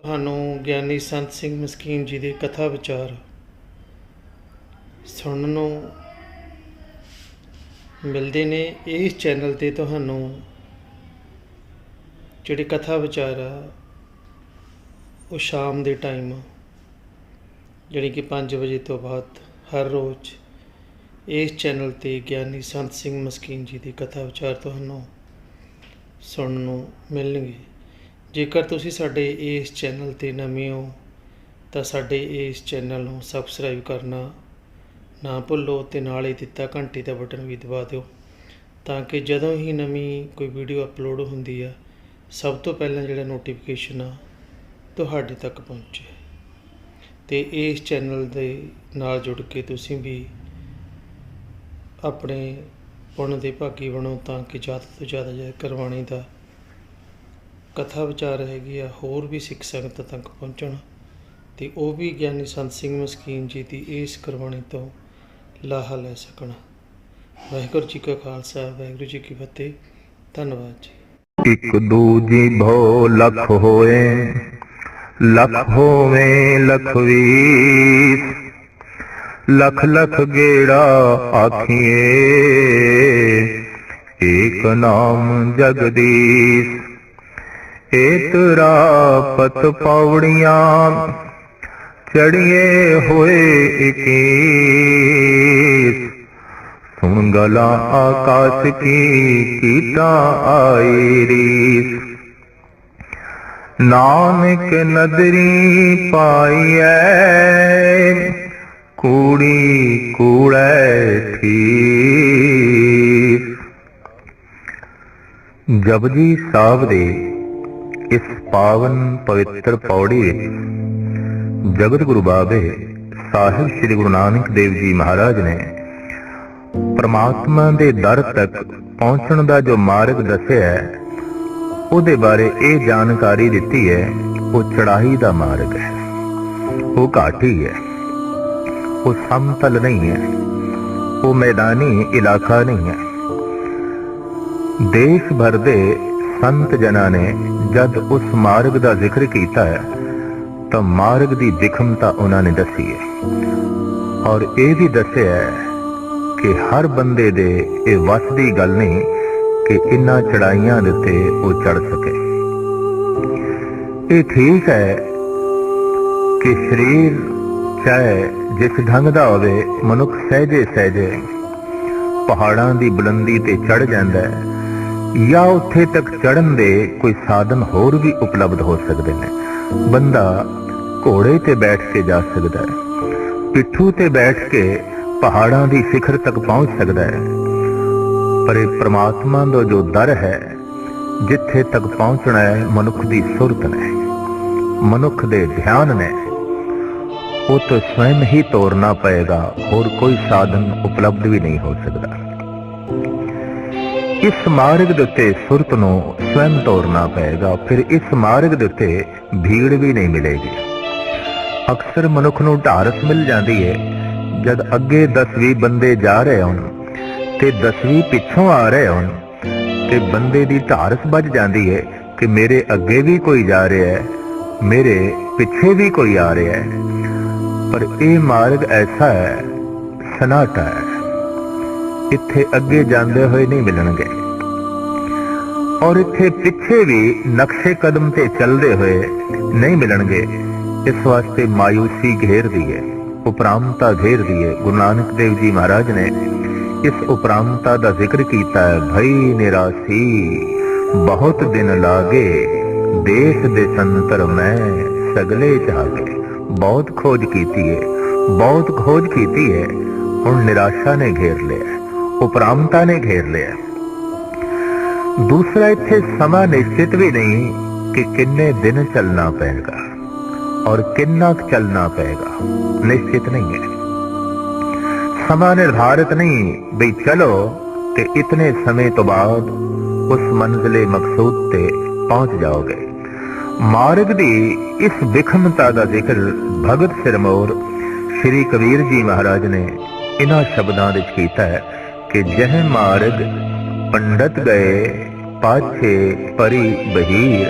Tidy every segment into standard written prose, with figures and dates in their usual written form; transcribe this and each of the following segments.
ਤੁਹਾਨੂੰ ਗਿਆਨੀ ਸੰਤ ਸਿੰਘ ਮਸਕੀਨ ਜੀ ਦੇ ਕਥਾ ਵਿਚਾਰ ਸੁਣਨ ਨੂੰ ਮਿਲਦੇ ਨੇ। ਇਸ ਚੈਨਲ 'ਤੇ ਤੁਹਾਨੂੰ ਜਿਹੜੇ ਕਥਾ ਵਿਚਾਰ ਆ ਉਹ ਸ਼ਾਮ ਦੇ ਟਾਈਮ ਜਿਹੜੀ ਕਿ 5 ਵਜੇ ਤੋਂ ਬਾਅਦ ਹਰ ਰੋਜ਼ ਇਸ ਚੈਨਲ 'ਤੇ ਗਿਆਨੀ ਸੰਤ ਸਿੰਘ ਮਸਕੀਨ ਜੀ ਦੀ ਕਥਾ ਵਿਚਾਰ ਤੁਹਾਨੂੰ ਸੁਣਨ ਨੂੰ ਮਿਲਣਗੇ। ਜੇਕਰ ਤੁਸੀਂ ਸਾਡੇ ਇਸ ਚੈਨਲ 'ਤੇ ਨਵੇਂ ਹੋ ਤਾਂ ਸਾਡੇ ਇਸ ਚੈਨਲ ਨੂੰ ਸਬਸਕ੍ਰਾਈਬ ਕਰਨਾ ਨਾ ਭੁੱਲੋ ਅਤੇ ਨਾਲ ਹੀ ਦਿੱਤਾ ਘੰਟੀ ਦਾ ਬਟਨ ਵੀ ਦਬਾ ਦਿਓ ਤਾਂ ਕਿ ਜਦੋਂ ਹੀ ਨਵੀਂ ਕੋਈ ਵੀਡੀਓ ਅਪਲੋਡ ਹੁੰਦੀ ਆ ਸਭ ਤੋਂ ਪਹਿਲਾਂ ਜਿਹੜਾ ਨੋਟੀਫਿਕੇਸ਼ਨ ਆ ਤੁਹਾਡੇ ਤੱਕ ਪਹੁੰਚੇ। ਅਤੇ ਇਸ ਚੈਨਲ ਦੇ ਨਾਲ ਜੁੜ ਕੇ ਤੁਸੀਂ ਵੀ ਆਪਣੇ ਪੁੰਨ ਦੇ ਭਾਗੀ ਬਣੋ ਤਾਂ ਕਿ ਜ਼ਿਆਦਾ ਤੋਂ ਜ਼ਿਆਦਾ ਗੁਰਬਾਣੀ ਦਾ ਕਥਾ ਵਿਚਾਰ ਹੈਗੀ ਆ ਹੋਰ ਵੀ ਸਿੱਖ ਸੰਗਤ ਤੱਕ ਪਹੁੰਚਣ ਅਤੇ ਉਹ ਵੀ ਗਿਆਨੀ ਸੰਤ ਸਿੰਘ ਮਸਕੀਨ ਜੀ ਦੀ ਇਸ ਗੁਰਬਾਣੀ ਤੋਂ ਲਾਹਾ ਲੈ ਸਕਣ। ਵਾਹਿਗੁਰੂ ਜੀ ਕਾ ਖਾਲਸਾ ਵਾਹਿਗੁਰੂ ਜੀ ਕੀ ਫਤਿਹ। ਧੰਨਵਾਦ ਜੀ। ਇੱਕ ਦੂਜੀ ਭੋ ਲਖ ਹੋਏ, ਲਖ ਹੋਵੇ ਲਖਵੀਰ, ਲਖ ਲਖ ਗੇੜਾ ਆਖੀਏ, ਏਕ ਨਾਮ ਜਗਦੀਸ਼। ਏਤਰਾ ਪਤ ਪੌੜੀਆਂ ਚੜੀਏ ਹੋਏ ਇਕੀਸ, ਸੁਣ ਗਲਾ ਆਕਾਸ਼ ਕੀ ਕੀਟਾ ਆਈ ਰੀਸ। ਨਾਨਕ ਨਦਰੀ ਪਾਈਐ, ਕੂੜੀ ਕੂੜੈ ਠੀਸ। ਜਪਜੀ ਸਾਹਿਬ ਦੇ ਇਸ ਪਾਵਨ ਪਵਿੱਤਰ ਪੌੜੀ ਵਿੱਚ ਜਗਤ ਗੁਰੂ ਬਾਬੇ ਸਾਹਿਬ ਸ੍ਰੀ ਗੁਰੂ ਨਾਨਕ ਦੇਵ ਜੀ ਮਹਾਰਾਜ ਨੇ ਪਰਮਾਤਮਾ ਦੇ ਦਰ ਤੱਕ ਪਹੁੰਚਣ ਦਾ ਜੋ ਮਾਰਗ ਦੱਸਿਆ ਹੈ ਉਹਦੇ ਬਾਰੇ ਇਹ ਜਾਣਕਾਰੀ ਦਿੱਤੀ ਹੈ। ਉਹ ਚੜਾਈ ਦਾ ਮਾਰਗ ਹੈ, ਉਹ ਘਾਟੀ ਹੈ, ਉਹ ਸਮਤਲ ਨਹੀਂ ਹੈ, ਉਹ ਮੈਦਾਨੀ ਇਲਾਕਾ ਨਹੀਂ ਹੈ। ਦੇਸ਼ ਭਰ ਦੇ ਸੰਤ ਜਨਾਂ ਨੇ ਜਦ ਉਸ ਮਾਰਗ ਦਾ ਜ਼ਿਕਰ ਕੀਤਾ ਹੈ ਤਾਂ ਮਾਰਗ ਦੀ ਵਿਖਮਤਾ ਉਹਨਾਂ ਨੇ ਦੱਸੀ ਹੈ ਔਰ ਇਹ ਵੀ ਦੱਸਿਆ ਹੈ ਕਿ ਹਰ ਬੰਦੇ ਦੇ ਇਹ ਵੱਸ ਦੀ ਗੱਲ ਨਹੀਂ ਕਿ ਇਨ੍ਹਾਂ ਚੜਾਈਆਂ ਦੇ ਉੱਤੇ ਉਹ ਚੜ ਸਕੇ। ਇਹ ਠੀਕ ਹੈ ਕਿ ਸਰੀਰ ਚਾਹੇ ਜਿਸ ਢੰਗ ਦਾ ਹੋਵੇ, ਮਨੁੱਖ ਸਹਿਜੇ ਸਹਿਜੇ ਪਹਾੜਾਂ ਦੀ ਬੁਲੰਦੀ ਤੇ ਚੜ ਜਾਂਦਾ ਹੈ ਜਾਂ ਉੱਥੇ ਤੱਕ ਚੜ੍ਹਨ ਦੇ ਕੋਈ ਸਾਧਨ ਹੋਰ ਵੀ ਉਪਲਬਧ ਹੋ ਸਕਦੇ ਨੇ। ਬੰਦਾ ਘੋੜੇ ਤੇ ਬੈਠ ਕੇ ਜਾ ਸਕਦਾ ਹੈ, ਪਿੱਠੂ ਤੇ ਬੈਠ ਕੇ ਪਹਾੜਾਂ ਦੀ ਸਿਖਰ ਤੱਕ ਪਹੁੰਚ ਸਕਦਾ ਹੈ, ਪਰ ਇਹ ਪ੍ਰਮਾਤਮਾ ਦਾ ਜੋ ਦਰ ਹੈ ਜਿੱਥੇ ਤੱਕ ਪਹੁੰਚਣਾ ਹੈ ਮਨੁੱਖ ਦੀ ਸੁਰਤ ਨੇ, ਮਨੁੱਖ ਦੇ ਧਿਆਨ ਨੇ, ਉਹ ਤਾਂ ਸਵੈਮ ਹੀ ਤੋਰਨਾ ਪਏਗਾ, ਹੋਰ ਕੋਈ ਸਾਧਨ ਉਪਲਬਧ ਵੀ ਨਹੀਂ ਹੋ ਸਕਦਾ। ਇਸ ਮਾਰਗ ਦੇ ਉੱਤੇ ਸੁਰਤ ਨੂੰ ਸਵੈਮ ਤੋਰਨਾ ਪਏਗਾ, ਫਿਰ ਇਸ ਮਾਰਗ ਦੇ ਉੱਤੇ ਭੀੜ ਵੀ ਨਹੀਂ ਮਿਲੇਗੀ। ਅਕਸਰ ਮਨੁੱਖ ਨੂੰ ਢਾਰਸ ਮਿਲ ਜਾਂਦੀ ਹੈ ਜਦ ਅੱਗੇ 10-20 ਬੰਦੇ ਜਾ ਰਹੇ ਹੋਣ ਤੇ 10ਵੀਂ ਪਿੱਛੋਂ ਆ ਰਹੇ ਹੋਣ ਤੇ ਬੰਦੇ ਦੀ ਢਾਰਸ ਵੱਜ ਜਾਂਦੀ ਹੈ ਕਿ ਮੇਰੇ ਅੱਗੇ ਵੀ ਕੋਈ ਜਾ ਰਿਹਾ ਹੈ, ਮੇਰੇ ਪਿੱਛੇ ਵੀ ਕੋਈ ਆ ਰਿਹਾ ਹੈ। ਪਰ ਇਹ ਮਾਰਗ ਐਸਾ ਹੈ, ਸਨਾਟਾ ਹੈ, ਇੱਥੇ ਅੱਗੇ ਜਾਂਦੇ ਹੋਏ ਨਹੀਂ ਮਿਲਣਗੇ ਔਰ ਇੱਥੇ ਪਿੱਛੇ ਵੀ ਨਕਸ਼ੇ ਕਦਮ ਤੇ ਚੱਲਦੇ ਹੋਏ ਨਹੀਂ ਮਿਲਣਗੇ। ਇਸ ਵਾਸਤੇ ਮਾਯੂਸੀ ਘੇਰਦੀ ਹੈ, ਉਪਰਾਮਤਾ ਘੇਰਦੀ ਹੈ। ਗੁਰੂ ਨਾਨਕ ਦੇਵ ਜੀ ਮਹਾਰਾਜ ਨੇ ਇਸ ਉਪਰਾਮਤਾ ਦਾ ਜ਼ਿਕਰ ਕੀਤਾ ਹੈ। ਭਈ ਨਿਰਾਸੀ ਬਹੁਤ ਦਿਨ ਲਾਗੇ, ਦੇਸ਼ ਦੇ ਸੰਤਰ ਮੈਂ ਸਗਲੇ ਚਾਗੇ। ਬਹੁਤ ਖੋਜ ਕੀਤੀ ਹੈ, ਬਹੁਤ ਖੋਜ ਕੀਤੀ ਹੈ, ਹੁਣ ਨਿਰਾਸ਼ਾ ਨੇ ਘੇਰ ਲਿਆ, ਉਪਰਾਮਤਾ ਨੇ ਘੇਰ ਲਿਆ। ਦੂਸਰਾ, ਇੱਥੇ ਸਮਾਂ ਨਿਸ਼ਚਿਤ ਵੀ ਨਹੀਂ ਕਿ ਕਿੰਨੇ ਦਿਨ ਚੱਲਣਾ ਪਏਗਾ ਔਰ ਕਿੰਨਾ ਚੱਲਣਾ ਪਏਗਾ, ਨਿਸ਼ਚਿਤ ਨਹੀਂ ਹੈ। ਸਮਾਂ ਨਿਰਧਾਰਿਤ ਨਹੀਂ ਬਈ ਚਲੋ ਤੇ ਇਤਨੇ ਸਮੇਂ ਤੋਂ ਬਾਅਦ ਉਸ ਮੰਜ਼ਿਲੇ ਮਕਸੂਦ ਤੇ ਪਹੁੰਚ ਜਾਓਗੇ। ਮਾਰਗ ਦੀ ਇਸ ਵਿਖਮਤਾ ਦਾ ਜ਼ਿਕਰ ਭਗਤ ਸਿਰਮੌਰ ਸ਼੍ਰੀ ਕਬੀਰ ਜੀ ਮਹਾਰਾਜ ਨੇ ਇਹਨਾਂ ਸ਼ਬਦਾਂ ਵਿੱਚ ਕੀਤਾ ਹੈ ਕਿ ਜਹ ਮਾਰਗ ਪੰਡਤ ਗਏ ਪਾਛੇ ਪਰੀ ਬਹੀਰ,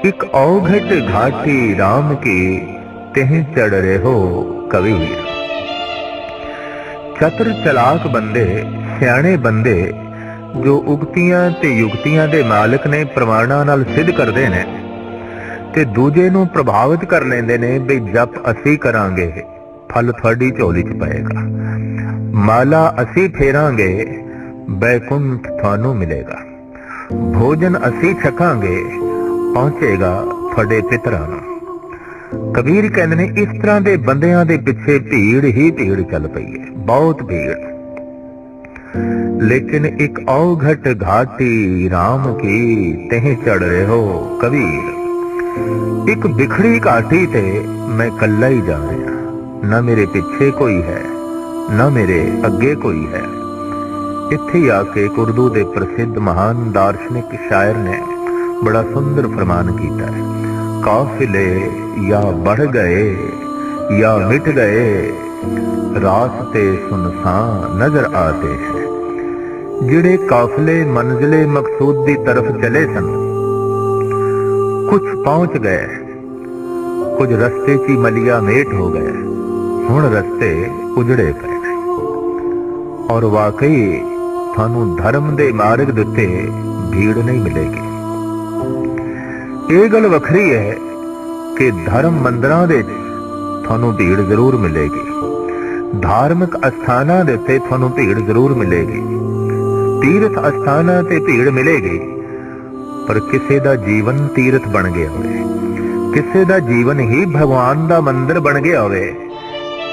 एक औघट घाटी राम की तिह चढ़ रहो कबीर। चतुर चलाक बंदे सियाणे बंदे जो उगतियां ते युगतियां दे मालिक ने प्रमाणां नाल सिद्ध करदे ने ते दूजे नूं प्रभावित कर लेंदे ने भी जप असी करांगे फल थोड़ी झोली च पएगा, माला असी फेरांगे बैकुंठ थानू मिलेगा, भोजन असी छकांगे पहुंचेगा थोड़े पितरां नूं। कबीर कहंदे ने इस तरह दे बंदियां दे पिछे भीड़ ही भीड़ चल पई है, बहुत भीड़। लेकिन एक औघट घाटी राम की तिह चढ़ रहो कबीर। एक बिखड़ी घाटी ते मैं कल्ला ही जा रहा, ना मेरे पीछे कोई है ना मेरे अगे कोई है। इत्थे आके उर्दू दे प्रसिद्ध महान दार्शनिक शायर ने बड़ा सुंदर फरमान किया है, काफिले या बढ़ गए या मिट गए, रास्ते सुनसान नजर आते हैं। जिहड़े काफिले मंजिले मकसूद की तरफ चले सन, कुछ पहुंच गए, कुछ रस्ते ची मलिया मेट हो गए, हुण रस्ते उजड़े पे ने। और वाकई थानू धर्म दे मार्ग दे उत्ते भीड़ नहीं मिलेगी। ये गल वखरी है कि धर्म मंदिरां दे थानू भीड़ जरूर मिलेगी, धार्मिक अस्थानां दे उत्ते थानू भीड़ जरूर मिलेगी, तीर्थ अस्थानां ते भीड़ मिलेगी। पर किसी दा जीवन तीर्थ बन गया होवे, किसी दा जीवन ही भगवान दा मंदिर बन गया होवे,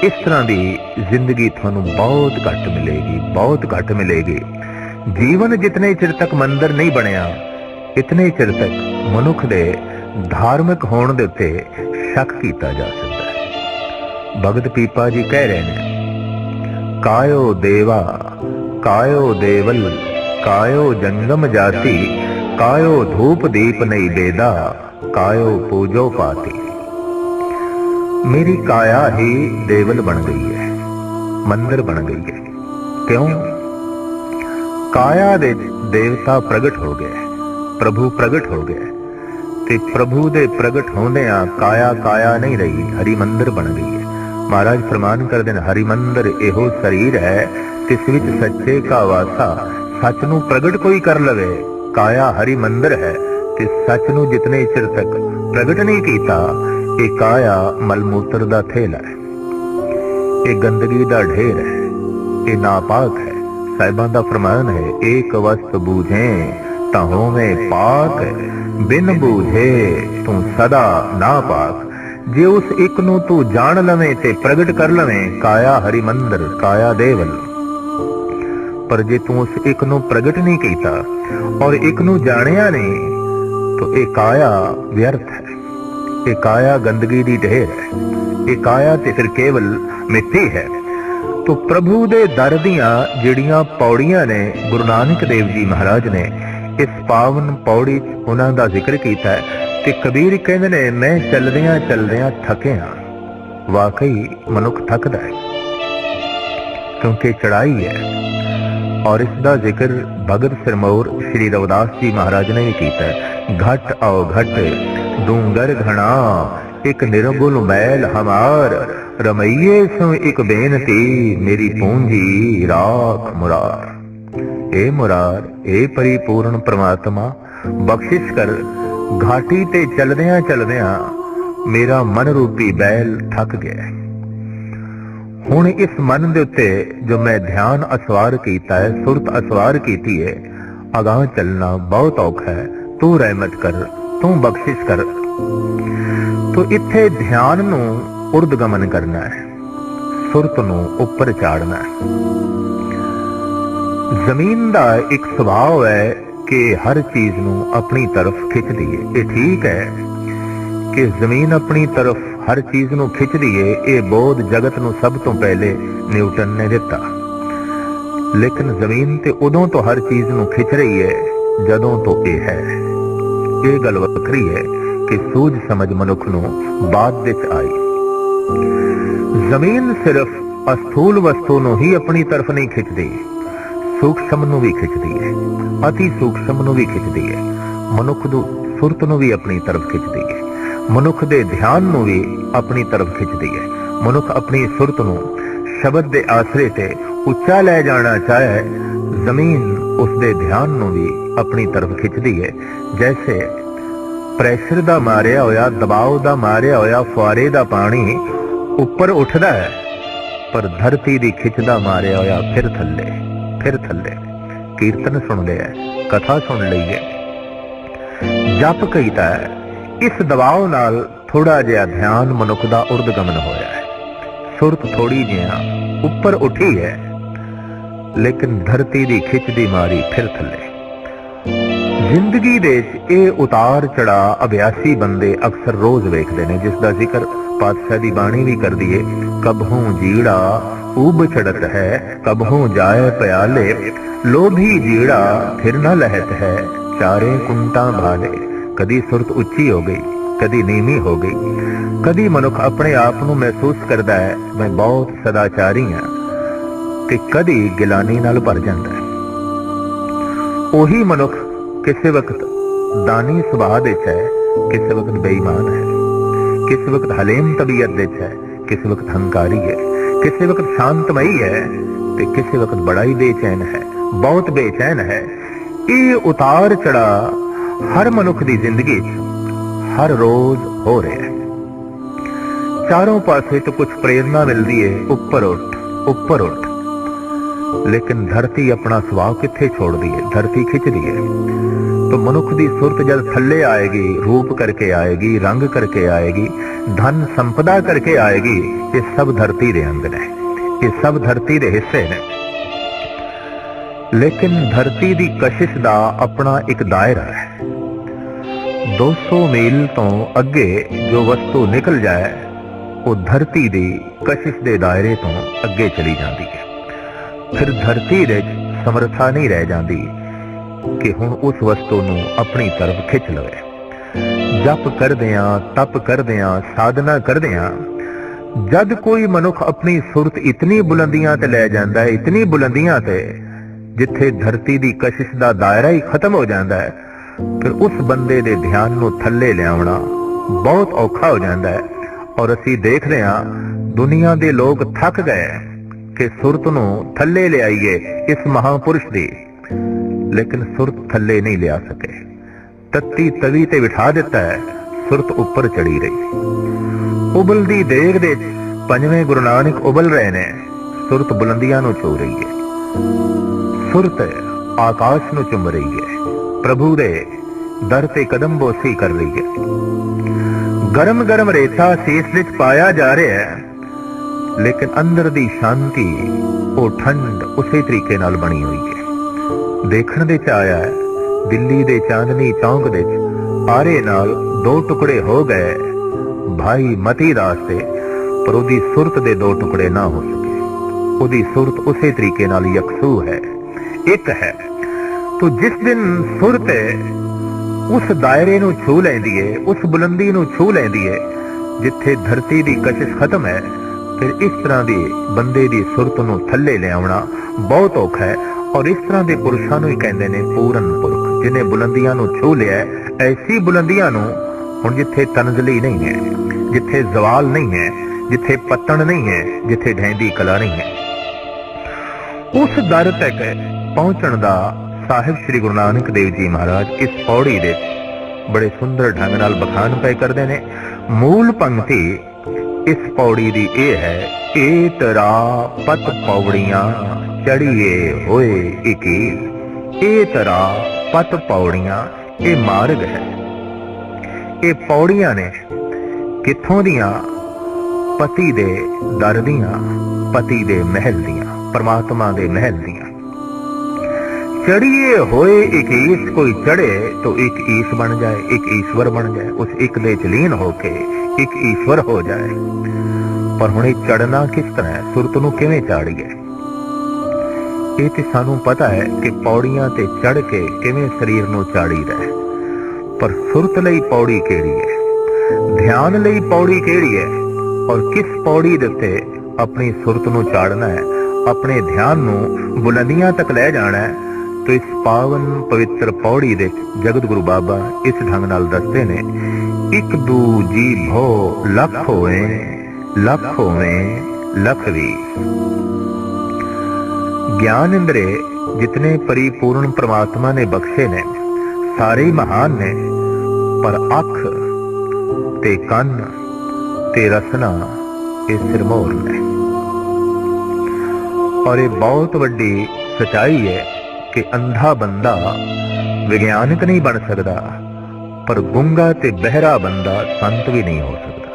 इस तरह की जिंदगी थानू बहुत घट मिलेगी, बहुत घट मिलेगी। जीवन जितने चिर तक मंदिर नहीं बनया, इतने चिर तक मनुख दे धार्मिक होने दे उत्ते शक किया जा सकता है। भगत पीपा जी कह रहे हैं, कायो देवा कायो देवल कायो जंगम जाति, कायो धूप दीप नहीं बेदा, कायो पूजो पाती। मेरी काया ही देवल बन गई है, मंदिर बन गई है। क्यों? काया दे देवता प्रगट हो गए, प्रभु प्रगट हो गए, ते प्रभु दे प्रगट होंदियां काया काया नहीं रही, हरि मंदिर बन गई है। महाराज फरमान कर देन, हरि मंदिर एहो शरीर है तिस विच सच्चे का वासा। सच नू प्रगट कोई कर लवे, काया हरि मंदिर है, ते सच नू जितने चिर तक प्रगट नहीं कीता, ये काया मलमूत्र दा थेला है, ये गंदगी दा ढेर है, ये नापाक है। साहिबां दा फरमान है, एक वस्त बूझे तां होवें पाक, बिन बूझे तू सदा नापाक। जे उस एक नू तू जान लवें ते प्रगट कर लवें, काया हरि मंदिर काया देवल। पर जे तू उस एक नू प्रगट नहीं कीता और एक नू जानिया नहीं, तो ये काया व्यर्थ है, ये काया गंदगी दी ढेर है, ये काया ते फिर केवल मिट्टी है। तो प्रभु दे दर दियां जिहड़ियां पौड़ियां ने गुरु नानक देव जी महाराज ने इस पावन पौड़ी उन्हां दा जिक्र कीता है। ते कबीर कहंदे ने, मैं चलदियां चलदियां थकिया। वाकई मनुख थकदा है, क्योंकि चढ़ाई है। और इसका जिक्र भगत सिरमौर श्री रविदास जी महाराज ने भी किया है। घट आओ घट डूंगर घना, एक निर्गुण मैल हमार, रमैये सो एक बेनती, मेरी पूंजी राख मुरार। ए मुरार, ए परिपूर्ण परमात्मा, बख्शिश कर, घाटी ते चलदियां चलदियां मेरा मन रूपी बैल थक गया। हुण इस मन दे उत्ते जो मैं ध्यान असवार कीता है, सुरत असवार कीती है, अगां चलना बहुत औखा है। तू रहमत कर, तू बख्शिश कर। तो इत्थे ध्यान नू उर्दगमन करना है, सुरत नू उपर चाड़ना है। जमीन दा एक सुभाव है कि हर चीज नू अपनी तरफ खिंचदी है। ये ठीक है कि जमीन अपनी तरफ हर चीज नू खिंचदी है, ये बोध जगत नू सब तो पहले न्यूटन ने दिता। लेकिन जमीन ते उदों तो हर चीज नू खिंच रही है जदों तो ये है। ये गल वखरी है कि सूझ समझ मनुख नू बाद विच आई। जमीन सिर्फ अस्थूल वस्तु नू ही अपनी तरफ नहीं खिंचदी, सूक्ष्म नू भी खिंचदी है, अति सूक्ष्म नू भी खिंचदी है। मनुख नू ਸੁਰਤ ਨੂੰ ਵੀ ਆਪਣੀ ਤਰਫ ਖਿੱਚਦੀ ਹੈ, ਮਨੁੱਖ ਦੇ ਧਿਆਨ ਨੂੰ ਵੀ ਆਪਣੀ ਤਰਫ ਖਿੱਚਦੀ ਹੈ। ਮਨੁੱਖ ਆਪਣੀ ਸੁਰਤ ਨੂੰ ਸ਼ਬਦ ਦੇ ਆਸਰੇ ਤੇ ਉੱਚਾ ਲੈ ਜਾਣਾ ਚਾਹੇ, ਜ਼ਮੀਨ ਉਸ ਦੇ ਧਿਆਨ ਨੂੰ ਵੀ ਆਪਣੀ ਤਰਫ ਖਿੱਚਦੀ ਹੈ। ਜੈਸੇ ਪ੍ਰੈਸ਼ਰ ਦਾ ਮਾਰਿਆ ਹੋਇਆ, ਦਬਾਅ ਦਾ ਮਾਰਿਆ ਹੋਇਆ ਫੁਆਰੇ ਦਾ ਪਾਣੀ ਉੱਪਰ ਉੱਠਦਾ ਹੈ, ਪਰ ਧਰਤੀ ਦੀ ਖਿੱਚ ਦਾ ਮਾਰਿਆ ਹੋਇਆ ਫਿਰ ਥੱਲੇ ਫਿਰ ਥੱਲੇ। ਕੀਰਤਨ ਸੁਣ ਲਿਆ, ਕਥਾ ਸੁਣ ਲਈ ਹੈ, ਜਪ ਕੀਤਾ ਹੈ, ਇਸ ਦਬਾਅ ਨਾਲ ਥੋੜਾ ਜਿਹਾ ਧਿਆਨ ਮਨੁੱਖ ਦਾ ਉਰਦਗਮਨ ਹੋਇਆ ਹੈ, ਸੁਰਤ ਥੋੜੀ ਜਿਹਾ ਉੱਪਰ ਉੱਠੀ ਹੈ, ਲੇਕਿਨ ਧਰਤੀ ਦੀ ਖਿੱਚ ਦੀ ਮਾਰੀ ਫਿਰ ਥੱਲੇ। ਜ਼ਿੰਦਗੀ ਦੇ ਇਹ ਉਤਾਰ ਚੜਾ ਅਭਿਆਸੀ ਬੰਦੇ ਅਕਸਰ ਰੋਜ਼ ਵੇਖਦੇ ਨੇ, ਜਿਸ ਦਾ ਜ਼ਿਕਰ ਪਾਤਸ਼ਾਹ ਦੀ ਬਾਣੀ ਵੀ ਕਰਦੀ ਏ। ਕਬਹੋਂ ਜੀੜਾ ਊਬ ਚੜਤ ਹੈ, ਕਬਹੋਂ ਜਾਏ ਪਿਆਲੇ, ਲੋਭੀ ਜੀੜਾ ਫਿਰ ਨਾ ਲਹਿਤ ਹੈ, ਚਾਰੇ ਕੁੰਟਾਂ ਭਾਲੇ। ਕਦੀ ਸੁਰਤ ਉੱਚੀ ਹੋ ਗਈ, ਕਦੀ ਨੀਵੀਂ ਹੋ ਗਈ, ਕਦੀ ਮਨੁੱਖ ਆਪਣੇ ਆਪ ਨੂੰ ਮਹਿਸੂਸ ਕਰਦਾ ਹੈ ਮੈਂ ਬਹੁਤ ਸਦਾਚਾਰੀ ਹਾਂ, ਤੇ ਕਦੀ ਗਿਲਾਨੀ ਨਾਲ ਭਰ ਜਾਂਦਾ ਹੈ। ਉਹੀ ਮਨੁੱਖ ਕਿਸੇ ਵਕਤ ਦਾਨੀ ਸੁਭਾਅ ਦੇ ਚ ਹੈ, ਕਿਸੇ ਵਕਤ ਬੇਈਮਾਨ ਹੈ, ਕਿਸੇ ਵਕਤ ਹਲੇਮ ਤਬੀਅਤ ਦੇ ਚ ਹੈ, ਕਿਸੇ ਵਕਤ ਹੰਕਾਰੀ ਹੈ, ਕਿਸੇ ਵਕਤ ਸ਼ਾਂਤਮਈ ਹੈ, ਤੇ ਕਿਸੇ ਵਕਤ ਬੜਾ ਹੀ ਬੇਚੈਨ ਹੈ, ਬਹੁਤ ਬੇਚੈਨ ਹੈ। ਇਹ ਉਤਾਰ ਚੜਾ ਹਰ ਮਨੁੱਖ ਦੀ ਜ਼ਿੰਦਗੀ 'ਚ ਹਰ ਰੋਜ਼ ਹੋ ਰਿਹਾ ਹੈ। ਚਾਰੋਂ ਪਾਸੇ ਤੋਂ ਕੁਝ ਪ੍ਰੇਰਨਾ ਮਿਲਦੀ ਹੈ, ਉੱਪਰ ਉੱਠ ਉੱਪਰ ਉੱਠ, ਲੇਕਿਨ ਧਰਤੀ ਆਪਣਾ ਸੁਭਾਅ ਕਿੱਥੇ ਛੋੜਦੀ ਹੈ? ਧਰਤੀ ਖਿੱਚਦੀ ਹੈ। तो मनुख की सुरत जब थल्ले आएगी, रूप करके आएगी, रंग करके आएगी, धन संपदा करके आएगी, ये सब धरती दे अंदर है, ये सब धरती दे हिस्से ने। लेकिन धरती दी कशिश दा अपना एक दायरा है। 200 मील तो अगे जो वस्तु निकल जाए वो धरती दी कशिश दे दायरे तो अगे चली जाती है। फिर धरती दे समर्था नहीं रह जाती कि हुण उस वस्तु नूं अपनी तरफ खिंच लवे। जप करदियां, तप करदियां, साधना करदियां जद कोई मनुख अपनी सुरत इतनी बुलंदियां ते लै जांदा है, इतनी बुलंदियां ते जिथे धरती दी कशिश दा दायरा ही खत्म हो जांदा है, फिर उस बंदे दे ध्यान नूं थल्ले लियावना बहुत औखा हो जांदा है। और असीं देख रहे हां दुनिया दे लोग थक गए कि सुरत नूं थल्ले लियाईए इस महापुरुष दी, लेकिन सुरत थल्ले नहीं लिया सके। तत्ती तवी ते बिठा दिता है, सुरत ऊपर चढ़ी रही। उबलदी देग दे पंजवें गुरु नानक उबल रहे ने, सुरत बुलंदियां नूं छू रही है, सुरत आकाश नूं चुम रही है, प्रभु दे दर ते कदम बोसी कर रही है। गरम गरम रेता सीस विच पाया जा रहा है, लेकिन अंदर दी शांति वो ठंड उसी तरीके नाल बनी हुई है। देखण दे च आया है दिल्ली दे चांदनी चौंक दे आरे नाल दो टुकड़े हो गए भाई मती दास दे, पर उदी सुरत दे दो टुकड़े ना हो सके। उदी सुरत उसी तरीके नाल यकसू है, एक है। तो जिस दिन सुरत उस दायरे नूं छू लैंदी है, उस बुलंदी नूं छू लैंदी है जिथे धरती दी कशिश खत्म है, फिर इस तरह दी बंदे दी सुरत नूं थल्ले लियावना बहुत औखा है। और इस तरह के पुरुषों नूं ही कहंदे ने पूरन पुरख, जिन्हें बुलंदियां नूं छू लिया है। ऐसी बुलंदियां नूं हुण जिथे तनजली नहीं है, जिथे जवाल नहीं है, जिथे पत्तन नहीं है, जिथे ढैंदी कला नहीं है, उस दर तक पहुंचण दा साहिब श्री गुरु नानक देव जी महाराज इस पौड़ी दे बड़े सुंदर ढंग नाल बखान पे करदे ने। मूल पंक्ति इस पौड़ी दी ये है, ए तरा पत पौड़ियां चढ़िए होए इकी। ए तरा पत पौड़ियां ये मार्ग है, ये पौड़ियां ने किथों दियां? पति दे दर दियां, पति दे महल दियां, परमात्मा दे महल दियां। चढ़िए होए एक ईश, कोई चढ़े तो एक ईश बन जाए, एक ईश्वर बन जाए, उस एक दे च लीन होके एक ईश्वर हो जाए। पर हुणे चढ़ना किस तरह है? सुरत नूं किवें चाड़ीए? ये तो सानू पता है कि पौड़ियां ते चढ़ के किवें शरीर नूं चाड़ीदा है, पर सुरत लई पौड़ी केड़ी है? ध्यान लई पौड़ी केड़ी है? और किस पौड़ी दे उत्ते अपनी सुरत नूं चाड़ना है, अपने ध्यान नूं बुलंदियां तक ले जाना है? तो इस पावन पवित्र पौड़ी दे जगत गुरु बाबा इस ढंग नाल दसते ने, एक दू जी भो लख होवे लख वी। ज्ञान इंद्रे जितने परिपूर्ण परमात्मा ने बख्शे ने सारे ही महान ने, पर अख ते कन ते रसना ये सिरमौर ने। और ये बहुत वड्डी सच्चाई है कि अंधा बंदा विज्ञानिक नहीं बन सकता, पर गुंगा ते बहरा बंदा संत भी नहीं हो सकता,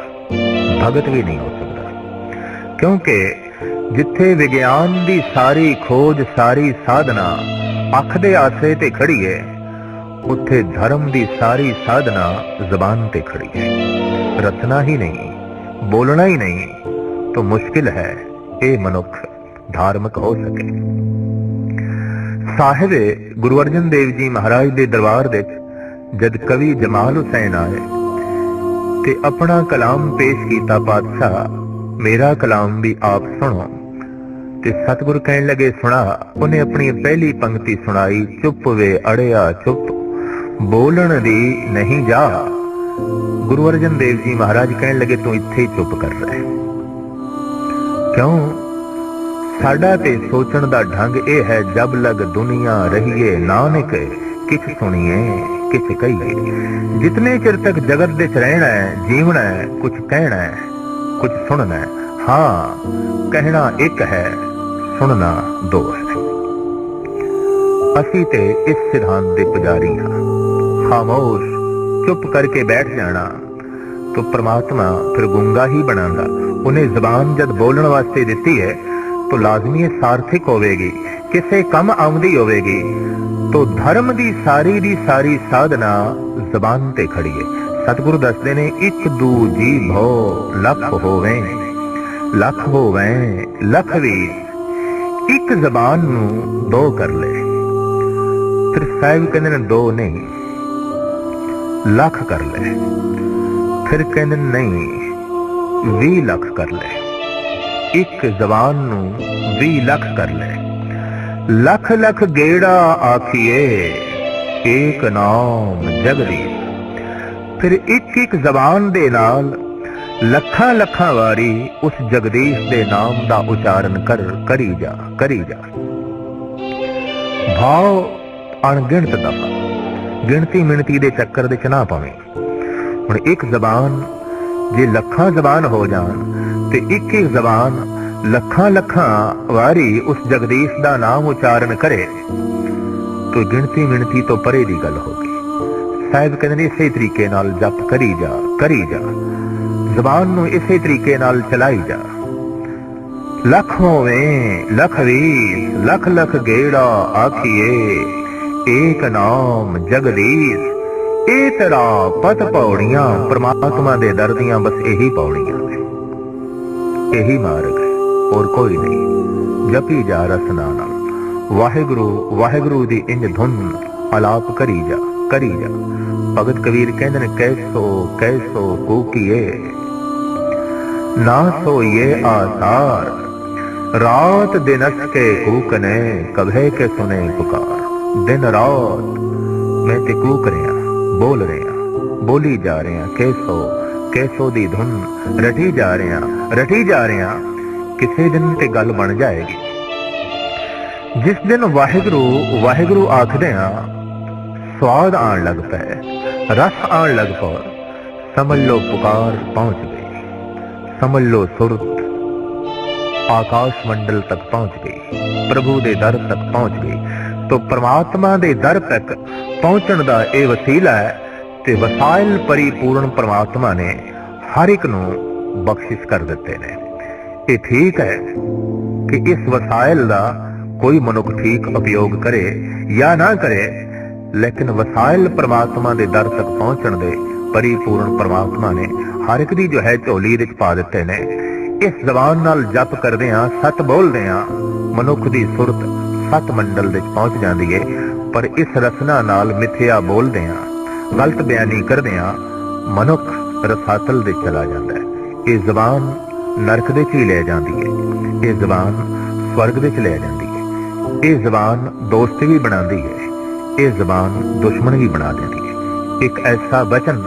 भगत भी नहीं हो सकता। क्योंकि जिथे विज्ञान की सारी खोज सारी साधना अख दे आसरे ते खड़ी है, उत्थे धर्म की सारी साधना जबान ते खड़ी है। रचना ही नहीं, बोलना ही नहीं, तो मुश्किल है ये मनुख धार्मिक हो सके। साहिब गुरु अर्जन देव जी महाराज के दरबार दे जद कवि जमाल हुसैन आए ते अपना कलाम पेश किया, पातशाह मेरा कलाम भी आप सुनो। ते सतगुरु कहने लगे सुना। उन्हें अपनी पहली पंक्ति सुनाई, चुप वे अड़िया चुप बोलन दी नहीं जा। गुरु अर्जन देव जी महाराज कहने लगे तू इत्थे ही चुप कर रहे। क्यों? साडा ते सोचण दा ढंग ये है, जब लग दुनिया रहिए नानक किछ सुनिए किछ कहिए। जितने चिर तक जगत दे रहना है, जीवना है, कुछ कहना है, कुछ सुनना है। हाँ, कहना एक है, सुनना दो है। असी ते इस सिद्धांत दे पुजारी हाँ। खामोश चुप करके बैठ जाना तो परमात्मा फिर गुंगा ही बनांगा। उन्हें जबान जब बोलने वास्ते दिती है तो लाजमी सार्थक होवेगी, किसे कम आमदी होवेगी। तो धर्म दी सारी साधना जबान ते खड़ी है। सतगुरु दसदे ने, एक दू जी भो लख होवे लख वी। एक जबान नू दो कर ले। फिर साहिब कहते ने दो नहीं, लख कर ले। फिर कहते नहीं, 20 लख कर ले। एक जबान नू 20 लख कर ले। लख लख गेड़ा आखिए एक नाम जगदीश। फिर एक जबान दे नाल लखा लखा वारी उस जगदीश दे नाम दा उच्चारण करी जा। भाव अणगिणत दफा, गिणती मिणती दे चक्कर दे च ना पावे। हुण एक जबान जे लखा जबान हो जान ते एक जबान लखा वारी उस जगदीश दा नाम उच्चारण करे तो गिणती मिणती तो परे दी गल होगी। साहिब कहते इसे तरीके नाल जप करी जा। जबान नू इसे तरीके नाल चलाई जा। लख होवे लख वीर लख लख गेड़ा आखिए एक नाम जगदीश। ए तेरा पत पौड़ियां परमात्मा दे दर दियां बस यही पौड़ियां, यही मार्ग है और कोई नहीं। जपी जा रसना नाल वाहिगुरु वाहिगुरु दी इंज धुन आलाप करी जा। भगत कबीर कहंदे ने, कैसो कूकीए ना सोइए आसार। रात दिनस के कूकने कभे के सुने पुकार। दिन रात मैं ते कूक रहा, बोल रहा, बोली जा रहा। कैसो दी धुन रटी जा रहा। किसी दिन ते गल बन जाएगी। जिस दिन वाहिगुरु आखदे हां, स्वाद आन लग पे, रस आन लग पर, समझ लो पुकार पहुंच गई। समझ लो सुरत आकाश मंडल तक पहुंच गई, प्रभु दे दर तक पहुंच गई। तो परमात्मा दे दर तक पहुंचण दा ये वसीला है ते वसाइल परिपूर्ण परमात्मा ने हर एक नू बख्शिश कर दिते ने। ये ठीक है कि इस वसाइल दा कोई मनुख ठीक उपयोग करे या ना करे, लेकिन वसाइल परमात्मा दे दर तक पहुंचण दे परिपूर्ण परमात्मा ने हर एक दी जो है झोली विच पा दिते ने। इस जबान नाल जप करदे हां, सत बोलदे हां, मनुख दी सुरत सत मंडल विच पहुंच जांदी है। पर इस रसना नाल मिथ्या बोलदे हां, गलत बयानी करदे हां, मनुख रसातल दे चला जांदा है। ये जबान नरक दे च ले जांदी है, ये जबान स्वर्ग दे च ले जांदी है। ये जबान दोस्त भी बनांदी है, ये जबान दुश्मन भी बना देती है। एक ऐसा वचन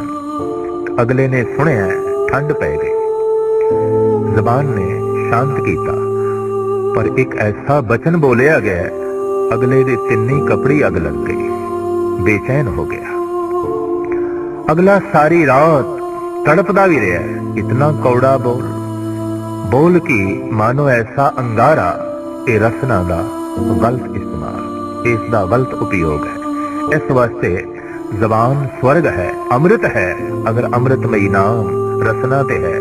अगले ने सुनिया, ठंड पै गई। जबान ने शांत किया, पर एक ऐसा वचन बोलिया गया, अगले दे तिन्नी कपड़ी अग लग गई। बेचैन हो गया। अगला सारी रात तड़पदा भी रहा, इतना कौड़ा बोल की मानो ऐसा अंगारा। ये रसना का गलत इस्तेमाल, इसका गलत उपयोग है। इस वास्ते जबान स्वर्ग है, अमृत है। अगर अमृतमई नाम रसना ते है,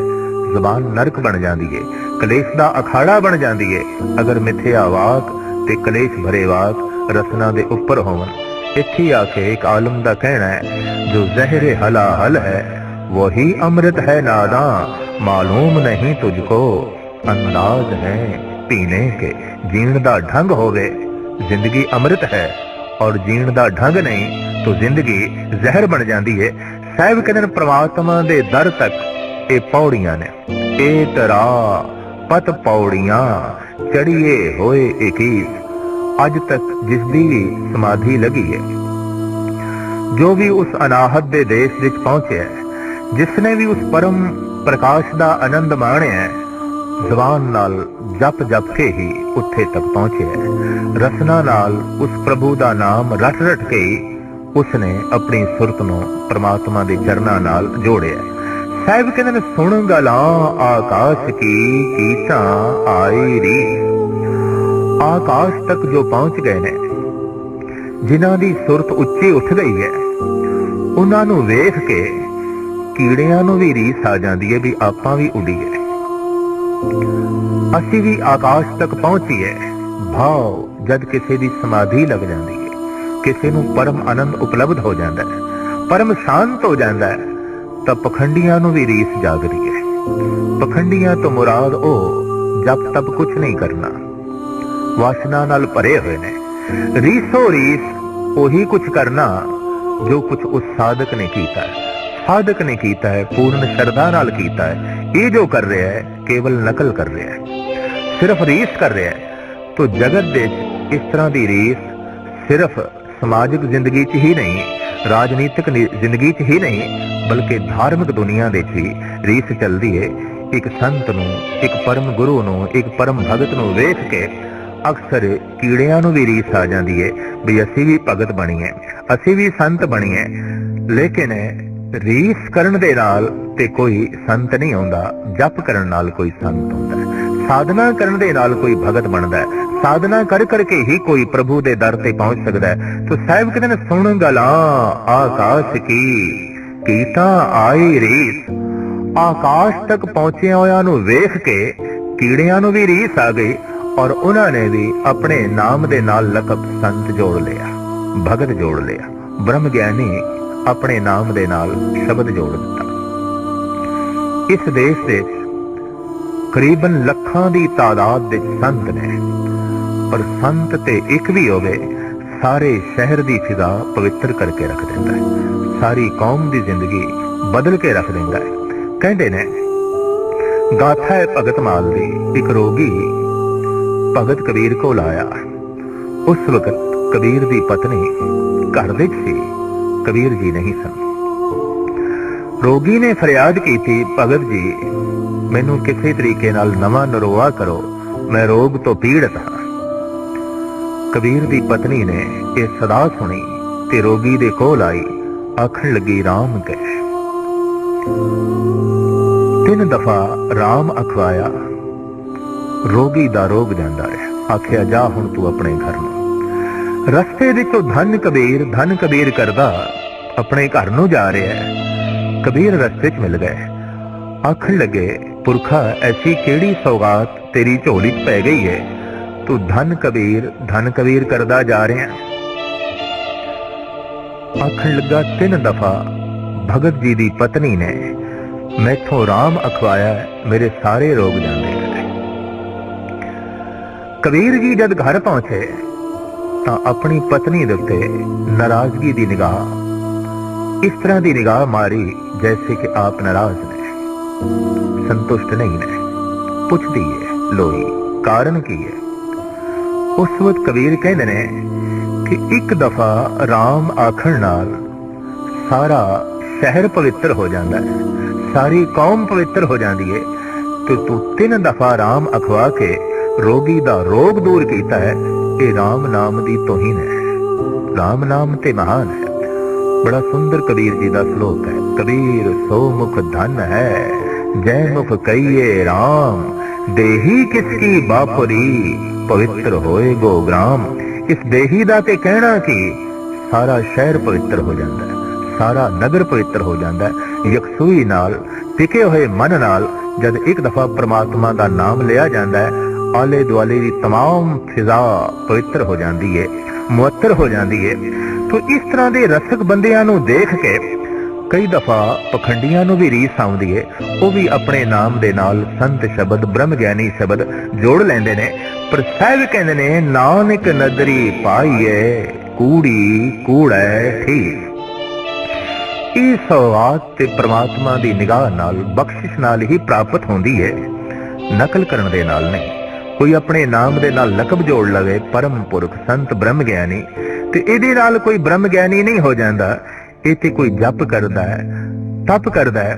जबान नरक बन जाती है, कलेश का अखाड़ा बन जाती है। अगर मिथ्या वाक ते कलेश भरे वाक रसना दे उपर होवन। इत्थे आके एक आलम का कहना है, जो जहरे हला हल है वही अमृत है नादा, मालूम नहीं तुझको अंदाज है पीने के। जीण दा ढंग होवे जिंदगी अमृत है, और जीण दा ढंग नहीं तो जिंदगी जहर बन जाती है। साहिब कहते परमात्मा दे दर तक ये पौड़ियां ने, ए तरा पत पौड़ियां चढ़िए होए 21। अज तक जिसदी भी समाधि लगी है, जो भी उस अनाहत दे देश विच पहुंचे है, जिसने भी उस परम प्रकाश का आनंद माणिया है, जबान नाल जप जप के ही उत्थे तक पहुंचे है। रसना नाल उस प्रभु का नाम रट रट के ही उसने अपनी सुरत नूं परमात्मा के चरना नाल जोड़िया। साहिब कहते सुन गला आकाश की कीता आई री। आकाश तक जो पहुंच गए ने, जिन्हां दी सुरत उच्ची उठ गई है, उन्हां नूं वेख के कीड़ियां नूं भी रीस आ जाती है भी आपां भी उड़ीए, असीं भी आकाश तक पहुंचीए। भाव जद किसी दी समाधि लग जाती है, किसी नूं परम आनंद उपलब्ध हो जाता है, परम शांत हो जाता है, तब पखंडियां नूं भी रीस जागदी है। पखंडियां तो मुराद ओ जब तब कुछ नहीं करना, वासना नाल भरे हुए ने। रीसो रीस ओही कुछ करना जो कुछ उस साधक ने कीता है। साधक ने कीता है, पूर्ण श्रद्धा नाल कीता है। ये जो कर रहा है केवल नकल कर रहा है, सिर्फ रीस कर रहा है। तो जगत दे इस तरह की रीस सिर्फ समाजिक जिंदगी च ही नहीं, राजनीतिक जिंदगी च ही नहीं, बल्कि धार्मिक दुनिया दे भी रीस चलती है। एक संत नूं, एक परम गुरु नूं, एक परम भगत नूं वेख के अक्सर कीड़ियां नूं भी रीस आ जाती है भी असी भी भगत बणीए, असी भी संत बणीए। लेकिन रीस करन दे नाल ते कोई संत नहीं होंदा, जप करन नाल कोई संत होंदा है, साधना करन दे नाल कोई भगत बनदा है। साधना कर करके ही कोई प्रभु दे दर ते पहुंच सकदा है। तो साहिब कहते ने सुन गला आकाश की कीता आई रीस। आकाश तक पहुंचे होया नूं वेख के कीड़ियां नूं भी रीस आ गई, और उन्होंने भी अपने नाम दे नाल लकब संत जोड़ लिया, भगत जोड़ लिया। ब्रह्म ज्ञानी अपने नाम दे नाल शब्द जोड़ दिता। इस देश दे करीबन लखां दी तादाद दे संत ने, पर संत ते एक भी होवे सारे शहर दी फिजा पवित्र करके रख देता है, सारी कौम दी जिंदगी बदल के रख देता है। कहते ने गाथा है भगत माल दी। एक रोगी भगत कबीर को लाया। उस वक्त कबीर दी पत्नी घर विच सी, कबीर जी नहीं सन। रोगी ने फरियाद की थी, भगत जी मैनू किसी तरीके नाल नवा नरोआ करो, मैं रोग तो पीड़ित हाँ। कबीर दी पत्नी ने यह सदा सुनी ते रोगी दे कोल आई, आखण लगी राम कह। 3 दफा राम अखवाया, रोगी दा रोग जांदा रहा। आखिया जा हुण तू अपने घर नूं। रस्ते विचों धन कबीर करदा अपने घर नूं जा रहा है। कबीर रस्ते च मिल गए, आखण लगे पुरखा ऐसी केड़ी सौगात तेरी झोली च पै गई है, तू धन कबीर करदा जा रहा। आखण लगा 3 दफा भगत जी दी पत्नी ने मैथों राम अखवाया, मेरे सारे रोग जाते हैं। कबीर जी जब घर पहुंचे तो अपनी पत्नी दे उत्ते नाराजगी दी निगाह, इस तरह की निगाह मारी जैसे कि आप नाराज ने, संतुष्ट नहीं ने। पुछदी है लोई कारण की है। उस वक्त कबीर कहते ने कि एक दफा राम आखण नाल सारा शहर पवित्र हो जाता है, सारी कौम पवित्र हो जाती है। तो तू 3 दफा राम अखवा के रोगी दा रोग दूर कीता है, ये राम नाम दी तोहीन है। राम नाम ते महान है। बड़ा सुंदर कबीर जी का श्लोक है, कबीर सो मुख धन है, जय मुख कहिए राम, देही किसकी बापुरी, पवित्र होए गो ग्राम। इस देही दा ते कहना कि सारा शहर पवित्र हो जाता है, सारा नगर पवित्र हो जाता है। यकसुई नाल टिके हुए मन नाल जब एक दफा परमात्मा का नाम लिया जाता है, आले दुआले की तमाम फिजा पवित्र हो जाती है, मुअत्तर हो जाती है। तो इस तरह के रसक बंदियां नूं देख के कई दफा पखंडियां नूं भी रीस आउंदी है, वो भी अपने नाम दे नाल संत शब्द ब्रह्म ज्ञानी शब्द जोड़ लेंदे ने। पर साहिब कहंदे ने नानक नदरी पाईए, कूड़ी कूड़ै ठीक। इस सौगात ते परमात्मा दी निगाह नाल बख्शिश नाल ही प्राप्त होंदी है, नकल करन दे नाल नहीं। कोई अपने नाम दे नाल लकब जोड़ लवे परम पुरख संत ब्रह्म ज्ञानी, ते इहदे नाल कोई ब्रह्म ज्ञानी नहीं हो जांदा। ਇਹ ਤੇ ਕੋਈ ਜਪ ਕਰਦਾ ਹੈ, ਤਪ ਕਰਦਾ ਹੈ,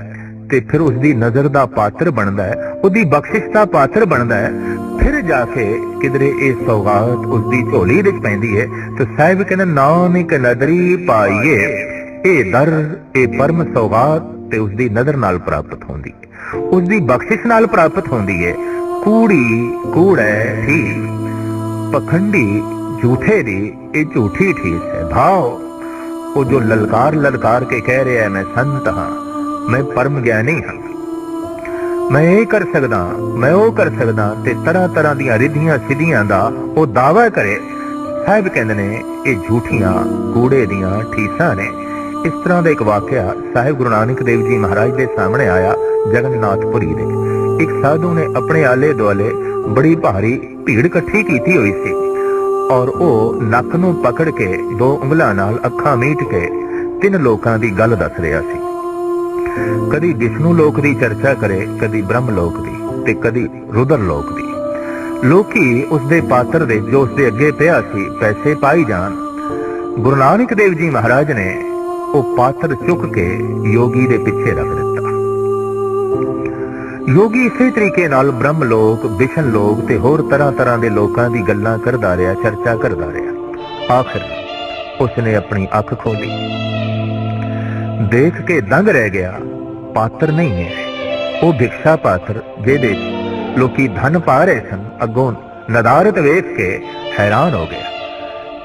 ਤੇ ਫਿਰ ਉਸ ਦੀ ਨਜ਼ਰ ਦਾ ਪਾਤਰ ਬਣਦਾ ਹੈ, ਉਹਦੀ ਬਖਸ਼ਿਸ਼ ਦਾ ਪਾਤਰ ਬਣਦਾ ਹੈ। ਫਿਰ ਜਾ ਕੇ ਕਿਧਰੇ ਇਹ ਸੌਗਾਤ ਉਸ ਦੀ ਝੋਲੀ ਵਿੱਚ ਪੈਂਦੀ ਹੈ। ਤੇ ਸਾਹਿਬ ਕਹਿੰਦੇ ਨਾਨਕ ਨਦਰੀ ਪਾਈਏ, ਇਹ ਦਰ ਇਹ ਪਰਮ ਸੌਗਾਤ ਤੇ ਉਸ ਦੀ ਨਜ਼ਰ ਨਾਲ ਪ੍ਰਾਪਤ ਹੁੰਦੀ ਹੈ, ਉਸ ਦੀ ਬਖਸ਼ਿਸ਼ ਨਾਲ ਪ੍ਰਾਪਤ ਹੁੰਦੀ ਹੈ। ਕੂੜੀ ਕੂੜੈ ਠੀਕ, ਪਖੰਡੀ झूठे दी ये झूठी ठीस है। भाव वो जो ललकार ललकार के कह रहे हैं मैं संत हाँ, मैं परम ज्ञानी हाँ, मैं ये कर सकदा, मैं वो कर सकदा, ते तरह तरह दी रिद्धियां सिद्धियां दा वो दावा करे। साहिब कहंदे ने ये झूठियां कूड़े दियां ठीसां ने। इस तरह का एक वाकया साहिब गुरु नानक देव जी महाराज के सामने आया। जगन्नाथपुरी दे एक साधु ने अपने आले दुआले बड़ी भारी भीड़ इकट्ठी की हुई सी, और ਉਹ ਨੱਕ ਨੂੰ ਪਕੜ ਕੇ 2 ਉਂਗਲਾਂ ਨਾਲ ਅੱਖਾਂ ਮੀਟ ਕੇ 3 ਲੋਕਾਂ ਦੀ ਗੱਲ ਦੱਸ ਰਿਹਾ ਸੀ। ਕਦੀ ਵਿਸ਼ਨੂੰ ਲੋਕ ਦੀ ਚਰਚਾ ਕਰੇ, ਕਦੀ ਬ੍ਰਹਮ ਲੋਕ ਦੀ, ਤੇ ਕਦੀ ਰੁਦਰ ਲੋਕ ਦੀ। ਲੋਕੀ ਉਸਦੇ ਪਾਤਰ ਦੇ ਜੋ ਉਸਦੇ ਅੱਗੇ ਪਿਆ ਸੀ ਪੈਸੇ ਪਾਈ ਜਾਣ। ਗੁਰੂ ਨਾਨਕ ਦੇਵ ਜੀ ਮਹਾਰਾਜ ਨੇ ਉਹ ਪਾਤਰ ਚੁੱਕ ਕੇ ਯੋਗੀ ਦੇ ਪਿੱਛੇ ਰੱਖ ਦਿੱਤਾ। योगी इसे तरीके नाल ब्रह्म लोक विष्ण लोक ते होर तरह तरह के लोगों की गल्लां करदा रहा, चर्चा करदा रहा। आखिर उसने अपनी अख खोली, देख के दंग रह गया। पात्र नहीं है वो भिक्षा पात्र जिहदे लोकी धन पा रहे सन। अगों नदारत वेख के हैरान हो गया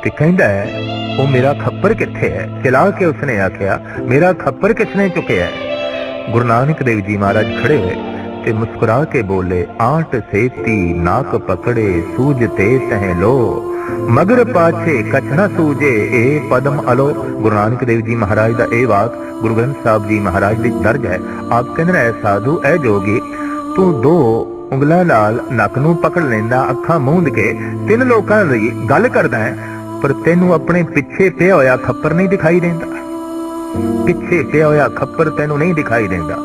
ते कहंदा है वो मेरा खप्पर कित्थे है। चिल्ला के उसने आख्या मेरा खप्पर किसने चुकया है। गुरु नानक देव जी महाराज खड़े हुए ते मुस्कुरा के बोले आंट सेती नाक पकड़े सूझते तह लो, मगर पाछे कछ न सूझे ए पदम अलो। गुरु नानक देव जी महाराज का यह वाक गुरु ग्रंथ साहब जी महाराज दी दर्ज है। आप कहते हैं साधु ए जोगी तू 2 ਉਂਗਲਾਂ नाल नक नूं पकड़ लेंदा, अखां मूंद के 3 लोकां दी गल करदा है, पर तैनूं अपने पिछे पिया होया खप्पर नहीं दिखाई देंदा। पिछे पिया होया खप्पर तैनूं नहीं दिखाई देंदा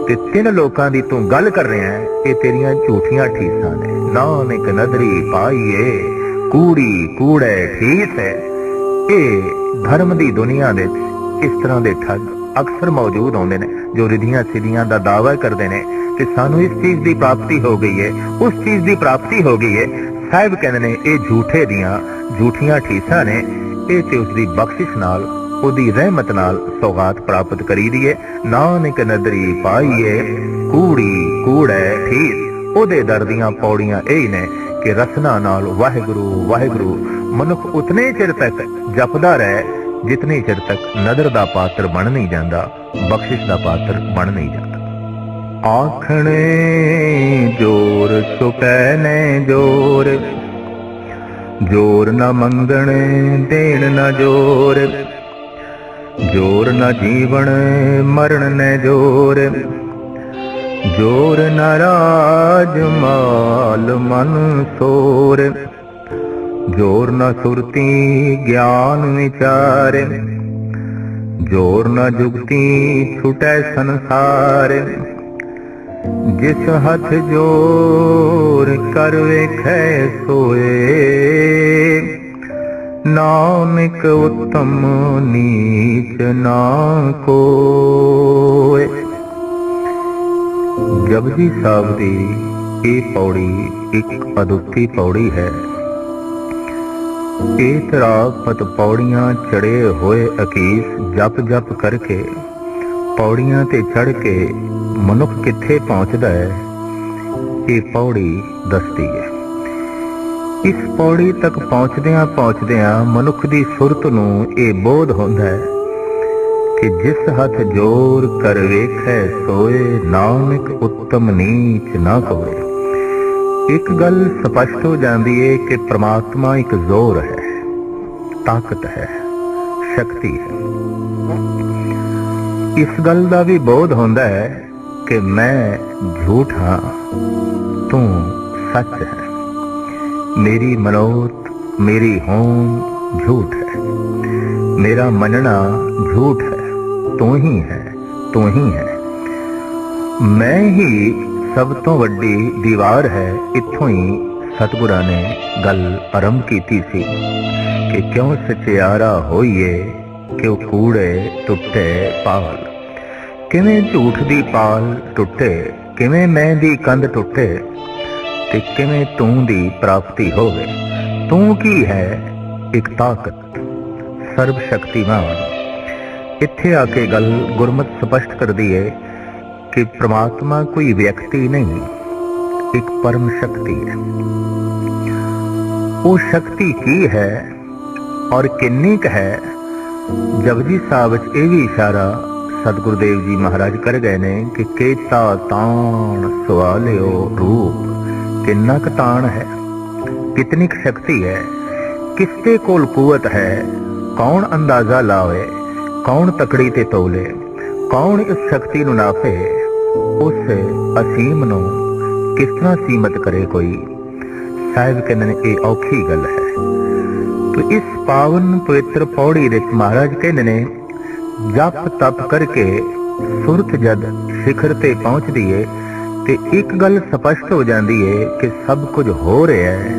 ते 3 लोकां दी तू गल कर रहा है। ये तेरियां झूठियां ठीसां ने। नानक नदरी पाईए, कूड़ी कूड़े ठीस है। ये धर्म दी दुनिया दे इस तरह दे ठग अक्सर मौजूद होंदे ने जो रिद्धियां सिद्धियां दा दावा करदे ने कि सानू इस चीज की प्राप्ति हो गई है, उस चीज की प्राप्ति हो गई है। साहिब कहंदे ने ये झूठे दियां झूठियां ठीसां ने। ये ते उसदी बख्शिश नाल ਉਹਦੀ ਰਹਿਮਤ ਨਾਲ ਸੌਗਾਤ ਪ੍ਰਾਪਤ ਕਰੀ ਦੀ ਹੈ। ਨਾਨਕ ਨਦਰੀ ਪਾਈਏ, ਕੂੜੀ ਕੂੜੈ ਠੀਸ। ਉਹਦੇ ਦਰ ਦੀਆਂ ਪੌੜੀਆਂ ਇਹ ਨੇ ਕਿ ਰਸਨਾ ਨਾਲ ਵਾਹਿਗੁਰੂ ਵਾਹਿਗੁਰੂ ਮਨੁੱਖ ਉਤਨੇ ਚਿਰ ਤੱਕ ਜਪਦਾ ਰਹੇ ਜਿਤਨੇ ਚਿਰ ਤੱਕ ਨਦਰ ਦਾ ਪਾਤਰ ਬਣ ਨਹੀਂ ਜਾਂਦਾ, ਬਖਸ਼ਿਸ਼ ਦਾ ਪਾਤਰ ਬਣ ਨਹੀਂ ਜਾਂਦਾ। ਆਖਣੇ ਜੋਰ ਸੁਕੈ ਨੇ ਜੋਰ, ਜੋਰ ਨਾ ਮੰਗਣੇ ਦੇਣ ਨਾ ਜੋਰ, जोर न जीवन मरण न जोर, जोर न राज माल मन सोर, जोर न सुरती ज्ञान विचार, जोर न जुगती छुटै संसार, जिस हथ जोर कर वेखै सोए, ਨਾਨਕ ਉਤਮ ਨੀਚ ਨਾ ਕੋਇ। ਜਪਜੀ ਸਾਹਿਬ ਦੀ ਇਹ ਪੌੜੀ ਇੱਕ ਅਦੁੱਤੀ ਪੌੜੀ ਹੈ। ਇਹ ਤਰਾਪਤ ਪੌੜੀਆਂ ਚੜੇ ਹੋਏ ਅਕੀਸ ਜਪ ਜਪ ਕਰਕੇ ਪੌੜੀਆਂ ਤੇ ਚੜ ਕੇ ਮਨੁੱਖ ਕਿੱਥੇ ਪਹੁੰਚਦਾ ਹੈ, ਇਹ ਪੌੜੀ ਦੱਸਦੀ ਹੈ। ਇਸ ਪੌੜੀ ਤੱਕ ਪਹੁੰਚਦਿਆਂ ਮਨੁੱਖ ਦੀ ਸੁਰਤ ਨੂੰ ਇਹ ਬੋਧ ਹੁੰਦਾ ਹੈ ਕਿ ਜਿਸ ਹੱਥ ਜੋਰ ਕਰ ਵੇਖੈ ਸੋਏ, ਨਾਨਕ ਉਤਮ ਨੀਚ ਨਾ ਕੋਏ। ਇੱਕ ਗੱਲ ਸਪਸ਼ਟ ਹੋ ਜਾਂਦੀ ਹੈ ਕਿ ਪ੍ਰਮਾਤਮਾ ਇੱਕ ਜ਼ੋਰ ਹੈ, ਤਾਕਤ ਹੈ, ਸ਼ਕਤੀ ਹੈ। ਇਸ ਗੱਲ ਦਾ ਵੀ ਬੋਧ ਹੁੰਦਾ ਹੈ ਕਿ ਮੈਂ ਝੂਠ ਹਾਂ, ਤੂੰ ਸੱਚ ਹੈ। ਮੇਰੀ ਮਨੋਤ, ਮੇਰੀ ਹੋਂਦ ਝੂਠ ਹੈ, ਮੇਰਾ ਮੰਨਣਾ ਝੂਠ ਹੈ। ਤੂੰ ਹੀ ਹੈ, ਤੂੰ ਹੀ ਹੈ। ਮੈਂ ਹੀ ਸਭ ਤੋਂ ਵੱਡੀ ਦੀਵਾਰ ਹੈ। ਇੱਥੋਂ ਹੀ ਸਤਿਗੁਰਾਂ ਨੇ ਗੱਲ ਆਰੰਭ ਕੀਤੀ ਸੀ ਕਿ ਕਿਉਂ ਸਚਿਆਰਾ ਹੋਈਏ, ਕਿਉਂ ਕੂੜੇ ਟੁੱਟੇ ਪਾਲ। ਕਿਵੇਂ ਝੂਠ ਦੀ ਪਾਲ ਟੁੱਟੇ, ਕਿਵੇਂ ਮੈਂ ਦੀ ਕੰਧ ਟੁੱਟੇ, ਤੇ ਕਿਵੇਂ ਤੂੰ ਦੀ ਪ੍ਰਾਪਤੀ ਹੋਵੇ। ਤੂੰ ਕੀ ਹੈ? ਇੱਕ ਤਾਕਤ, ਸਰਬ ਸ਼ਕਤੀਮਾਨ। ਇੱਥੇ ਆ ਕੇ ਗੱਲ ਗੁਰਮਤਿ ਸਪਸ਼ਟ ਕਰਦੀ ਹੈ ਕਿ ਪ੍ਰਮਾਤਮਾ ਕੋਈ ਵਿਅਕਤੀ ਨਹੀਂ, ਇੱਕ ਪਰਮ ਸ਼ਕਤੀ ਹੈ। ਉਹ ਸ਼ਕਤੀ ਕੀ ਹੈ ਔਰ ਕਿੰਨੀ ਕੁ ਹੈ, ਜਪਜੀ ਸਾਹਿਬ ਵਿੱਚ ਇਹ ਵੀ ਇਸ਼ਾਰਾ ਸਤਿਗੁਰਦੇਵ ਜੀ ਮਹਾਰਾਜ ਕਰ ਗਏ ਨੇ ਕਿ ਕੇਤਾ ਤਾਣ ਸਵਾਲਿਓ ਰੂਪ। ਕਿੰਨਾ ਕੁ ਤਾਣ ਹੈ, ਕਿਤਨੀ ਕੁ ਸ਼ਕਤੀ ਹੈ, ਕਿਸਦੇ ਕੋਲ ਕੂਵਤ ਹੈ, ਕੌਣ ਅੰਦਾਜ਼ਾ ਲਾਵੇ, ਕੌਣ ਤਕੜੀ ਤੇ ਤੋਲੇ, ਕੌਣ ਇਸ ਸ਼ਕਤੀ ਨੂੰ ਨਾਪੇ, ਉਸ ਅਸੀਮ ਨੂੰ ਕਿਸ ਤਰ੍ਹਾਂ ਸੀਮਤ ਕਰੇ ਕੋਈ। ਸਾਹਿਬ ਕਹਿੰਦੇ ਨੇ ਇਹ ਔਖੀ ਗੱਲ ਹੈ। ਤੇ ਇਸ ਪਾਵਨ ਪਵਿੱਤਰ ਪੌੜੀ ਵਿੱਚ ਮਹਾਰਾਜ ਕਹਿੰਦੇ ਨੇ ਜਪ ਤਪ ਕਰਕੇ ਸੁਰਤ ਜਦ ਸਿਖਰ ਤੇ ਪਹੁੰਚਦੀ ਹੈ ਤੇ ਇੱਕ ਗੱਲ ਸਪਸ਼ਟ ਹੋ ਜਾਂਦੀ ਹੈ ਕਿ ਸਭ ਕੁਝ ਹੋ ਰਿਹਾ ਹੈ,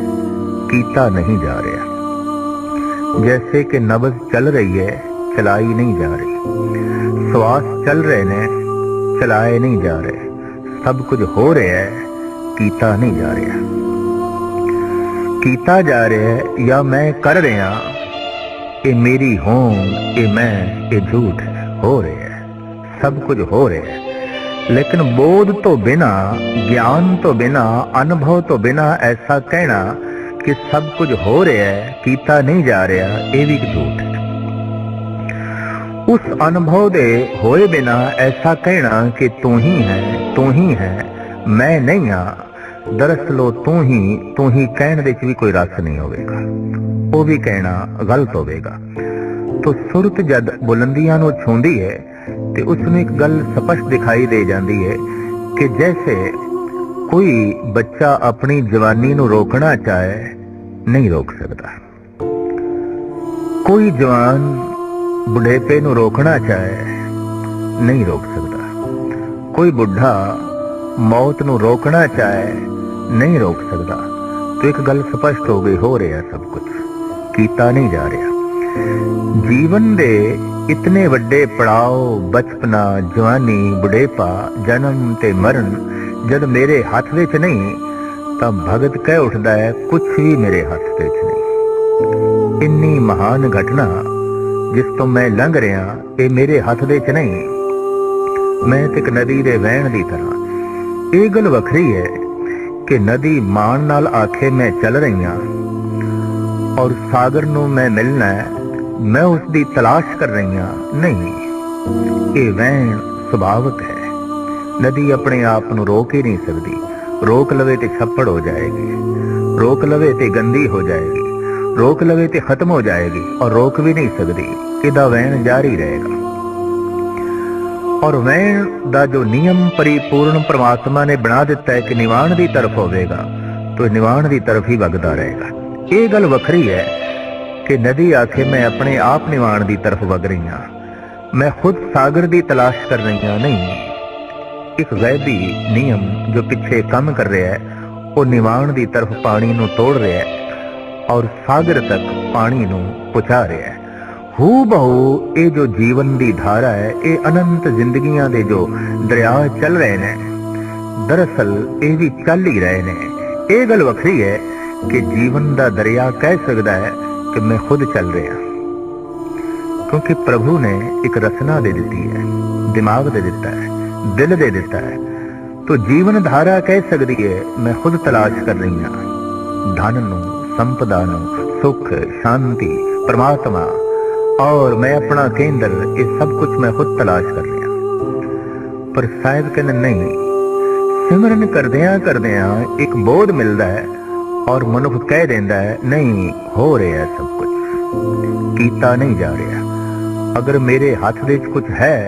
ਕੀਤਾ ਨਹੀਂ ਜਾ ਰਿਹਾ। ਜੈਸੇ ਕਿ ਨਬਜ਼ ਚੱਲ ਰਹੀ ਹੈ, ਚਲਾਈ ਨਹੀਂ ਜਾ ਰਹੀ। ਸਵਾਸ ਚੱਲ ਰਹੇ ਨੇ, ਚਲਾਏ ਨਹੀਂ ਜਾ ਰਹੇ। ਸਭ ਕੁਝ ਹੋ ਰਿਹਾ ਹੈ, ਕੀਤਾ ਨਹੀਂ ਜਾ ਰਿਹਾ। ਕੀਤਾ ਜਾ ਰਿਹਾ ਹੈ ਜਾਂ ਮੈਂ ਕਰ ਰਿਹਾ, ਇਹ ਮੇਰੀ ਹੋਂਦ, ਇਹ ਮੈਂ, ਇਹ ਝੂਠ ਹੋ ਰਿਹਾ ਹੈ। ਸਭ ਕੁਝ ਹੋ ਰਿਹਾ ਹੈ, ਲੇਕਿਨ ਬੋਧ ਤੋਂ ਬਿਨਾ, ਗਿਆਨ ਤੋਂ ਬਿਨਾ, ਅਨੁਭਵ ਤੋਂ ਬਿਨਾ ਐਸਾ ਕਹਿਣਾ ਕਿ ਸਭ ਕੁਝ ਹੋ ਰਿਹਾ ਹੈ, ਕੀਤਾ ਨਹੀਂ ਜਾ ਰਿਹਾ, ਇਹ ਵੀ ਝੂਠ ਹੈ। ਉਸ ਅਨੁਭਵ ਦੇ ਹੋਏ ਬਿਨਾ ਐਸਾ ਕਹਿਣਾ ਕਿ ਤੂੰ ਹੀ ਹੈ, ਤੂੰ ਹੀ ਹੈ, ਮੈਂ ਨਹੀਂ ਹਾਂ। ਦਰਅਸਲ ਤੂੰ ਹੀ ਕਹਿਣ ਵਿੱਚ ਵੀ ਕੋਈ ਰਸ ਨਹੀਂ ਹੋਵੇਗਾ, ਉਹ ਵੀ ਕਹਿਣਾ ਗਲਤ ਹੋਵੇਗਾ। ਤੋ ਸੁਰਤ ਜਦ ਬੁਲੰਦੀਆਂ ਨੂੰ ਛੂੰਦੀ ਹੈ ਤੇ ਉਸ ਨੂੰ ਇੱਕ ਗੱਲ ਸਪਸ਼ਟ ਦਿਖਾਈ ਦੇ ਜਾਂਦੀ ਹੈ ਕਿ ਜੈਸੇ ਕੋਈ ਬੱਚਾ ਆਪਣੀ ਜਵਾਨੀ ਨੂੰ ਰੋਕਣਾ ਚਾਹੇ, ਨਹੀਂ ਰੋਕ ਸਕਦਾ। ਕੋਈ ਜਵਾਨ ਬੁਢੇਪੇ ਨੂੰ ਰੋਕਣਾ ਚਾਹੇ, ਨਹੀਂ ਰੋਕ ਸਕਦਾ। ਕੋਈ ਬੁੱਢਾ ਮੌਤ ਨੂੰ ਰੋਕਣਾ ਚਾਹੇ, ਨਹੀਂ ਰੋਕ ਸਕਦਾ। ਤੇ ਇੱਕ ਗੱਲ ਸਪਸ਼ਟ ਹੋ ਗਈ, ਹੋ ਰਿਹਾ ਸਭ ਕੁਝ, ਕੀਤਾ ਨਹੀਂ ਜਾ ਰਿਹਾ। ਜੀਵਨ ਦੇ ਇਤਨੇ ਵੱਡੇ ਪੜਾਅ, ਬਚਪਨਾ, ਜਵਾਨੀ, ਬੁਢੇਪਾ, ਜਨਮ ਤੇ ਮਰਨ ਜਦ ਮੇਰੇ ਹੱਥ ਵਿੱਚ ਨਹੀਂ ਤਾਂ ਭਗਤ ਕਹਿ ਉੱਠਦਾ ਹੈ ਕੁਝ ਵੀ ਮੇਰੇ ਹੱਥ ਵਿੱਚ ਨਹੀਂ। ਇੰਨੀ ਮਹਾਨ ਘਟਨਾ ਜਿਸ ਤੋਂ ਮੈਂ ਲੰਘ ਰਿਹਾ, ਇਹ ਮੇਰੇ ਹੱਥ ਵਿੱਚ ਨਹੀਂ। ਮੈਂ ਤੇ ਇੱਕ ਨਦੀ ਦੇ ਵਹਿਣ ਦੀ ਤਰ੍ਹਾਂ। ਇਹ ਗੱਲ ਵੱਖਰੀ ਹੈ ਕਿ ਨਦੀ ਮਾਣ ਨਾਲ ਆਖੇ ਮੈਂ ਚੱਲ ਰਹੀ ਹਾਂ ਔਰ ਸਾਗਰ ਨੂੰ ਮੈਂ ਮਿਲਣਾ ਹੈ, ਮੈਂ ਉਸ ਦੀ ਤਲਾਸ਼ ਕਰ ਰਹੀ ਹਾਂ, ਨਹੀਂ। ਇਹ ਵਹਿਣ ਸੁਭਾਵਿਕ ਹੈ। ਨਦੀ ਆਪਣੇ ਆਪ ਨੂੰ ਰੋਕ ਹੀ ਨਹੀਂ ਸਕਦੀ। ਰੋਕ ਲਵੇ ਤੇ ਛੱਪੜ ਹੋ ਜਾਏਗੀ, ਰੋਕ ਲਵੇ ਤੇ ਗੰਦੀ ਹੋ ਜਾਏਗੀ, ਰੋਕ ਲਵੇ ਤੇ ਖਤਮ ਹੋ ਜਾਏਗੀ, ਔਰ ਰੋਕ ਵੀ ਨਹੀਂ ਸਕਦੀ। ਇਹਦਾ ਵਹਿਣ ਜਾਰੀ ਰਹੇਗਾ। ਔਰ ਵਹਿਣ ਦਾ ਜੋ ਨਿਯਮ ਪਰਿਪੂਰਨ ਪ੍ਰਮਾਤਮਾ ਨੇ ਬਣਾ ਦਿੱਤਾ ਹੈ ਕਿ ਨਿਵਾਣ ਦੀ ਤਰਫ ਹੋਵੇਗਾ, ਤਾਂ ਨਿਵਾਣ ਦੀ ਤਰਫ ਹੀ ਵਗਦਾ ਰਹੇਗਾ। ਇਹ ਗੱਲ ਵੱਖਰੀ ਹੈ ਕਿ ਨਦੀ ਆਖੇ ਮੈਂ ਆਪਣੇ ਆਪ ਨਿਵਾਣ ਦੀ ਤਰਫ ਵਗ ਰਹੀ ਹਾਂ, ਮੈਂ ਖੁਦ ਸਾਗਰ ਦੀ ਤਲਾਸ਼ ਕਰ ਰਹੀ ਹਾਂ, ਨਹੀਂ। ਇੱਕ ਗੈਬੀ ਨਿਯਮ ਜੋ ਪਿੱਛੇ ਕੰਮ ਕਰ ਰਿਹਾ ਹੈ, ਉਹ ਨਿਵਾਣ ਦੀ ਤਰਫ ਪਾਣੀ ਨੂੰ ਤੋੜ ਰਿਹਾ ਹੈ ਔਰ ਸਾਗਰ ਤੱਕ पानी नूं पुचा रहा है। हू बहु ये जो जीवन की धारा है, ये अनंत जिंदगियां दे जो दरिया चल रहे ने, दरअसल ये भी चल ही रहे ने। ये गल वखरी है कि जीवन का दरिया कह सकता है कि मैं खुद चल रहा, क्योंकि प्रभु ने एक रचना दे दी है, दिमाग दे दिता है, दिल दे दिता है। तो जीवन धारा कह सकती है मैं खुद तलाश कर रही हूं, धन नूं, संपदा नूं, सुख, शांति, परमात्मा, और मैं अपना केंद्र, ये सब कुछ मैं खुद तलाश कर रहा। पर साहिब कहने नहीं, सिमरन करदियां करदियां एक बोध मिलता है और मनुख कह देता है नहीं हो रहा है, सब कुछ कीता नहीं जा रहा। अगर मेरे हाथ दे कुछ है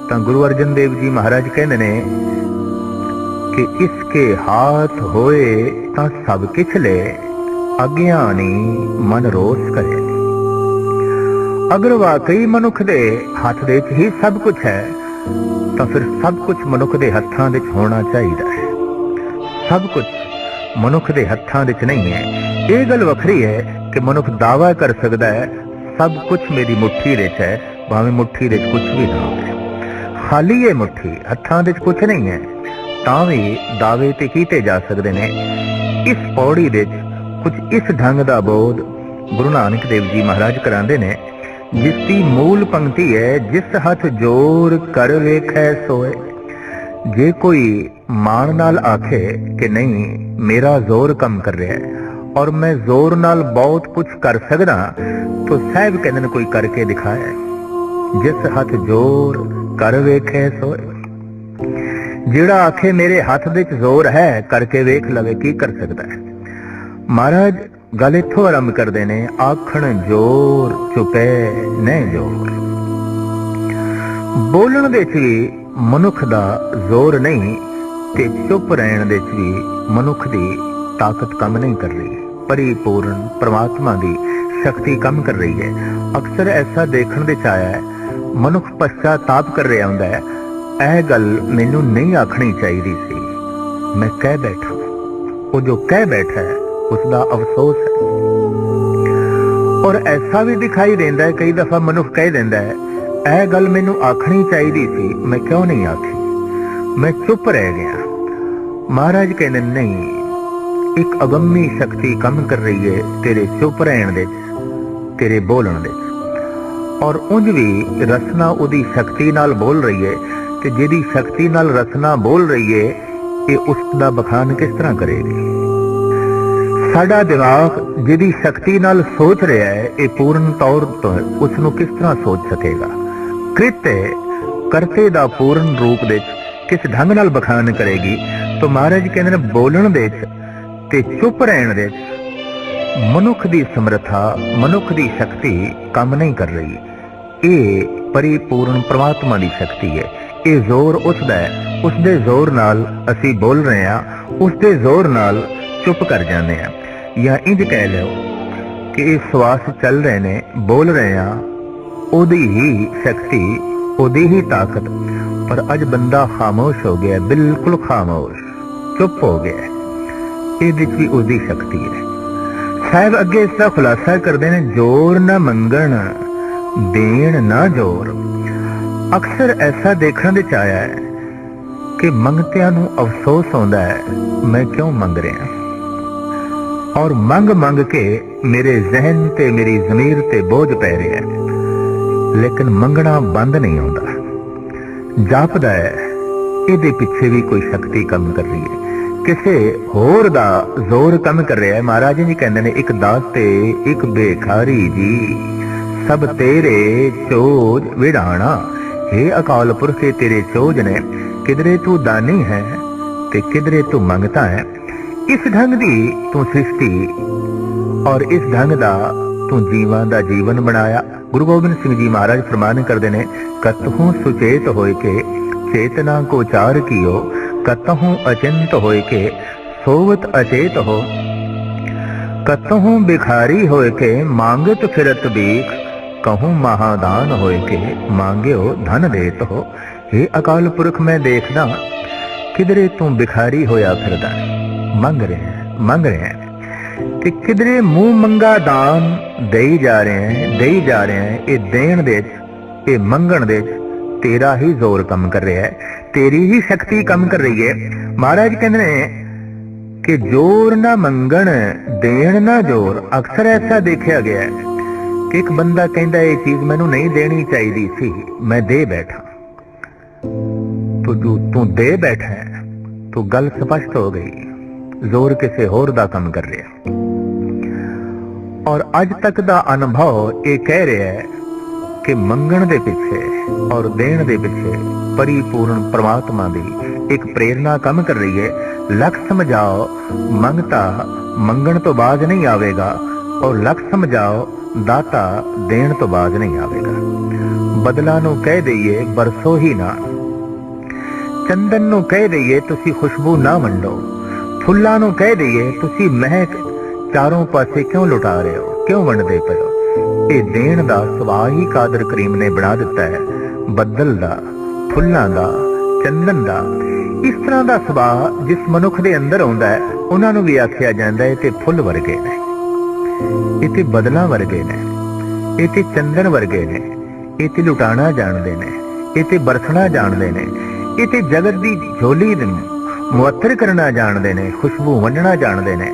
तो गुरु अर्जन देव जी महाराज कहते ने कि इसके हाथ होए तो सब किछ ले, अज्ञानी मन रोस करे। अगर वाकई मनुख दे हाथ दे ही सब कुछ है तो फिर सब कुछ मनुख दे हत्थां दे होना चाहिए है। सब कुछ मनुख दे हत्थां दे नहीं है। ये गल वखरी है कि मनुख दावा कर सकता है सब कुछ मेरी मुट्ठी दे है, भावें मुट्ठी दे कुछ भी ना हो, खाली है मुट्ठी, हत्थां दे कुछ नहीं है, तां भी दावे ते कीते जा सकते ने। इस पौड़ी दे कुछ इस ढंग दा बोध गुरु नानक देव जी महाराज करांदे ने, जिसकी मूल पंक्ति है जिस हाथ जोर कर वेखै सोए। जे कोई मान नाल आखे कि नहीं मेरा जोर कम कर रहा है और मैं जोर नाल बहुत कुछ कर सकदा, तो साहब कहते ने कोई करके दिखाया। जिस हाथ जोर कर वेखै सोए, जेड़ा आखे मेरे हाथ दे जोर है करके वेख लवे की कर सकता है। महाराज गल इथों आरंभ करते ने, आखण जोर चुपे न जोर। बोलण दे च भी मनुख दा जोर नहीं ते चुप रहण दे च भी मनुख दी ताकत कम नहीं कर रही, परिपूर्ण परमात्मा दी शक्ति कम कर रही है। अक्सर ऐसा देखण दे च आया है, मनुख पश्चाताप कर रहा हुंदा है, यह गल मैनू नहीं आखनी चाहिए सी, मैं कह बैठा। वो जो कह बैठा है उसका अफसोस है। और ऐसा भी दिखाई देता है, कई दफा मनुख कह देता है यह गल मैनू आखनी चाहिए सी, मैं क्यों नहीं आखी, मैं चुप रह गया। महाराज कहते नहीं, एक अगम्य शक्ति कम कर रही है तेरे चुप रहन दे, तेरे बोलन दे। और उंज भी रसना उदी शक्ति नाल बोल रही है, कि जिहदी शक्ति नाल रसना बोल रही है ये उसका बखान किस तरह करेगी। साडा दिमाग जिहदी शक्ति नाल सोच रहा है, ये पूर्ण तौर पर उसनों किस तरह सोच सकेगा। कृत्य करते दा पूर्ण रूप दे किस ढंग नाल बखान करेगी। तो महाराज कहते हैं बोलन दे ते चुप रहन दे मनुख दी समर्था, मनुख दी शक्ति काम नहीं कर रही। ये परिपूर्ण परमात्मा दी शक्ति है। ये जोर उसदा है, उसदे जोर नाल असी बोल रहे हैं, उसदे जोर नाल चुप कर जाने हैं। या इंज कह लो कि ये श्वास चल रहे ने, बोल रहे हैं, ओदी ही शक्ति, ओदी ही ताकत। पर अज बंदा खामोश हो गया, बिल्कुल खामोश, चुप हो गया। ये भी ओदी शक्ति है। साहब अगे इसका खुलासा करते हैं, जोर न मंगण देन ना जोर। अक्सर ऐसा देखने दे आया है कि मंगतियां नूं अफसोस होता है, मैं क्यों मंग रहा, और मंग मंग के मेरे जहन ते मेरी जमीर ते बोझ पै रहा है। लेकिन मंगना बंद नहीं होता, जापदा है इहदे पिछे भी कोई शक्ति कम कर रही है, किसे होर दा जोर कम कर रहा है। महाराज जी कहते हैं, एक दाते एक बेखारी जी, सब तेरे चोज विड़ाना। हे अकाल पुरख, तेरे चोज ने, किधरे तू दानी है ते किधरे तू मंगता है। इस ढंग दी तू सृष्टि और इस ढंग दा तू जीवां दा जीवन बनाया। गुरु गोबिंद सिंह जी महाराज फरमान करते हैं, कतहूं सुचेत होए के चेतना को चार कियो, कतहूं अचिंत होए के सोवत अचेत हो, कतहूं भिखारी होए के मांगत फिरत भीख, कहूं महादान होए के मांग्यो धन देत हो। हे अकाल पुरख, मैं देखना किधरे तू भिखारी होया फिरदा, मंग रहे हैं। कि किधरे मूंह मंगा दान देई जा रहे हैं ये देण दे ये मंगण दे तेरा ही जोर कम कर रहा है, तेरी ही शक्ति कम कर रही है। महाराज कहते हैं कि जोर ना मंगण देण ना जोर। अक्सर ऐसा देखा गया है कि एक बंदा कहता ये चीज मैनू नहीं देनी चाहिए सी, मैं दे बैठा, तो जो तू दे बैठा है तो गल स्पष्ट हो गई, जोर किसी होर दा कम कर रहा। और अज तक दा अनुभव ये कह रहा है कि मंगण दे पिछे और देण दे पिछे परिपूर्ण परमात्मा दी एक प्रेरणा कम कर रही है। लख समझाओ मंगता मंगण तो बाज नहीं आवेगा, और लख समझाओ दाता देण तो बाज नहीं आवेगा। बदला नू कह दईए बरसो ही ना, चंदन नू कह दईए तुसी खुशबू ना वंडो, फुल्लां नू कह दईए तुसी महक चारों पासे क्यों लुटा रहे हो, क्यों वंडदे पे हो। ये देण दा सुभाव ही कादर करीम ने बना दिता है, बदल दा, फुल्लां दा, चंदन दा। इस तरह का सुभाव जिस मनुख के अंदर आउंदा है उन्होंने भी आख्या जाता है कि फुल वर्गे ने, ये बदलां वर्गे ने, ये चंदन वर्गे ने, ये लुटाना जानते ने, ये बरसना जानते ने, ये जगत की झोली मुअत्तर करना जानते ने, खुशबू वंडना जानते ने।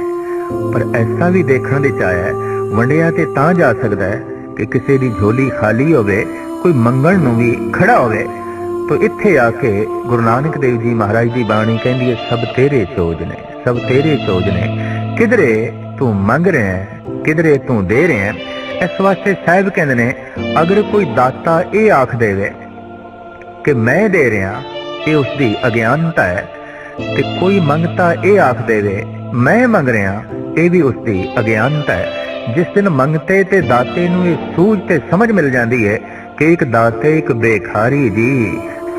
पर ऐसा भी देखने दे आया है वंडिया ते तां जा सकता है कि किसी की झोली खाली होवे, कोई मंगण नूं भी खड़ा होवे। तो इत्थे आके गुरु नानक देव जी महाराज की बाणी कहती है सब तेरे चोज ने, सब तेरे चोज ने, किधरे तू मंग रहे हैं किधरे तू दे रहे हैं। इस वास्ते साहिब कहते ने अगर कोई दाता ये आख देवे कि मैं दे रहा, ये उसकी अज्ञानता है, ते कोई मंगता ये आख देवे मैं मंग रहा, ये भी उसकी अज्ञानता है। जिस दिन मंगते ते दाते नूं ये सूझ ते समझ मिल जाती है कि एक दाते एक बेखारी जी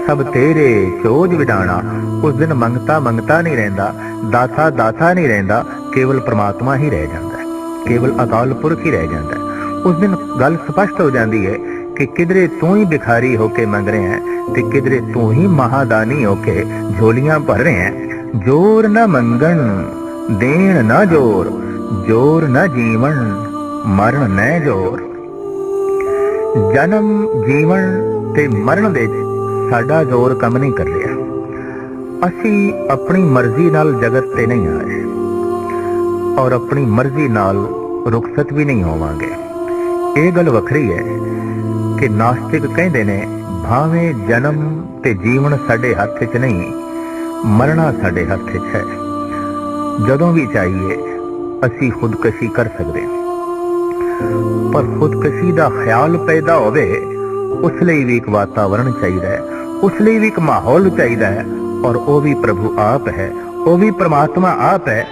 सब तेरे चोज विडाना, उस दिन मंगता मंगता नहीं रहिंदा, दाता दाता नहीं रहिंदा, केवल परमात्मा ही रह जाता है, केवल अकाल पुरख ही रह जाता है। उस दिन गल स्पष्ट हो जाती है कि किधरे तू ही भिखारी होके मंग रहे हैं, ते किधरे तू ही महादानी होके झोलियां भर रहे हैं। जोर न मंगण देण न जोर, जोर न जीवन मरण न जोर। जन्म जीवन ते मरण दे साडा जोर कम नहीं कर रहा। असी अपनी मर्जी नाल जगत ते नहीं आए और अपनी मर्जी नाल रुखसत भी नहीं होवांगे। ये गल वखरी है कि नास्तिक कहते ने भावें जन्म ते जीवन साडे हथ च नहीं, मरना साडे हथ च है। जदों भी चाहिए असी खुदकशी कर सकते, पर खुदकशी का ख्याल पैदा होवे उस लिए भी एक वातावरण चाहिए, उस लिए भी एक माहौल चाहिए, और वो भी प्रभु आप है, वो भी परमात्मा आप है।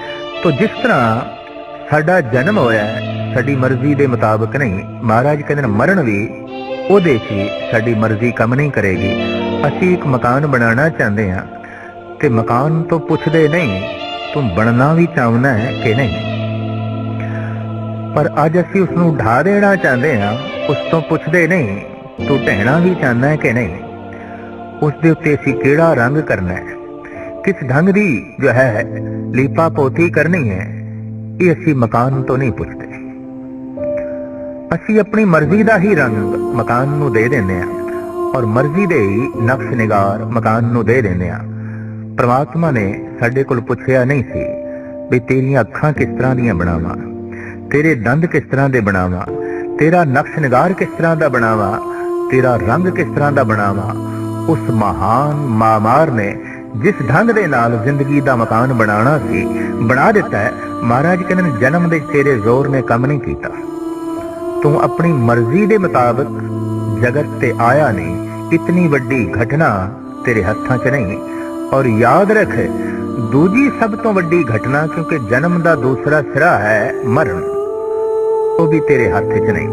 तो जिस तरह साडा जन्म होया है साडी मर्जी के मुताबिक नहीं, महाराज कहते हैं मरण भी ओदे च साडी मर्जी कम नहीं करेगी। असी एक मकान बनाना चाहते हैं ते मकान तो पुछदे नहीं तू बनना भी चाहना है कि नहीं, पर अज असी उसनूं ढा देना चाहते हैं, उस तो पुछदे नहीं तू ढहना भी चाहना है कि नहीं, उसके उत्ते असी केड़ा रंग करना है, किस ढंग की जो है लीपा पोती करनी है, ये असी मकान तो नहीं पुछते। असी अपनी मर्जी का ही रंग मकान नूं दे देंदे हां और मर्जी दे ही नक्श निगार मकान नूं दे देंदे हां। परमात्मा ने साडे कोल पुछया नहीं सी भी तेरियां अखां किस तरह दीयां बनावां, तेरे दंद किस तरह दे बनावां, तेरा नक्श निगार किस तरह दा बनावां, तेरा रंग किस तरह दा बनावां। उस महान मामार ने जिस ढंग दे नाल जिंदगी दा मकान बनाना सी बना दिता है। महाराज कहते जन्म दे तेरे जोर ने कम नहीं कीता, तू अपनी मर्जी दे मुताबिक जगत ते आया नहीं, इतनी वड्डी घटना तेरे हत्थां च नहीं। और याद रख दूजी सब तो वड्डी घटना, क्योंकि जन्म दा दूसरा सिरा है मरण, वो भी तेरे हथ च नहीं,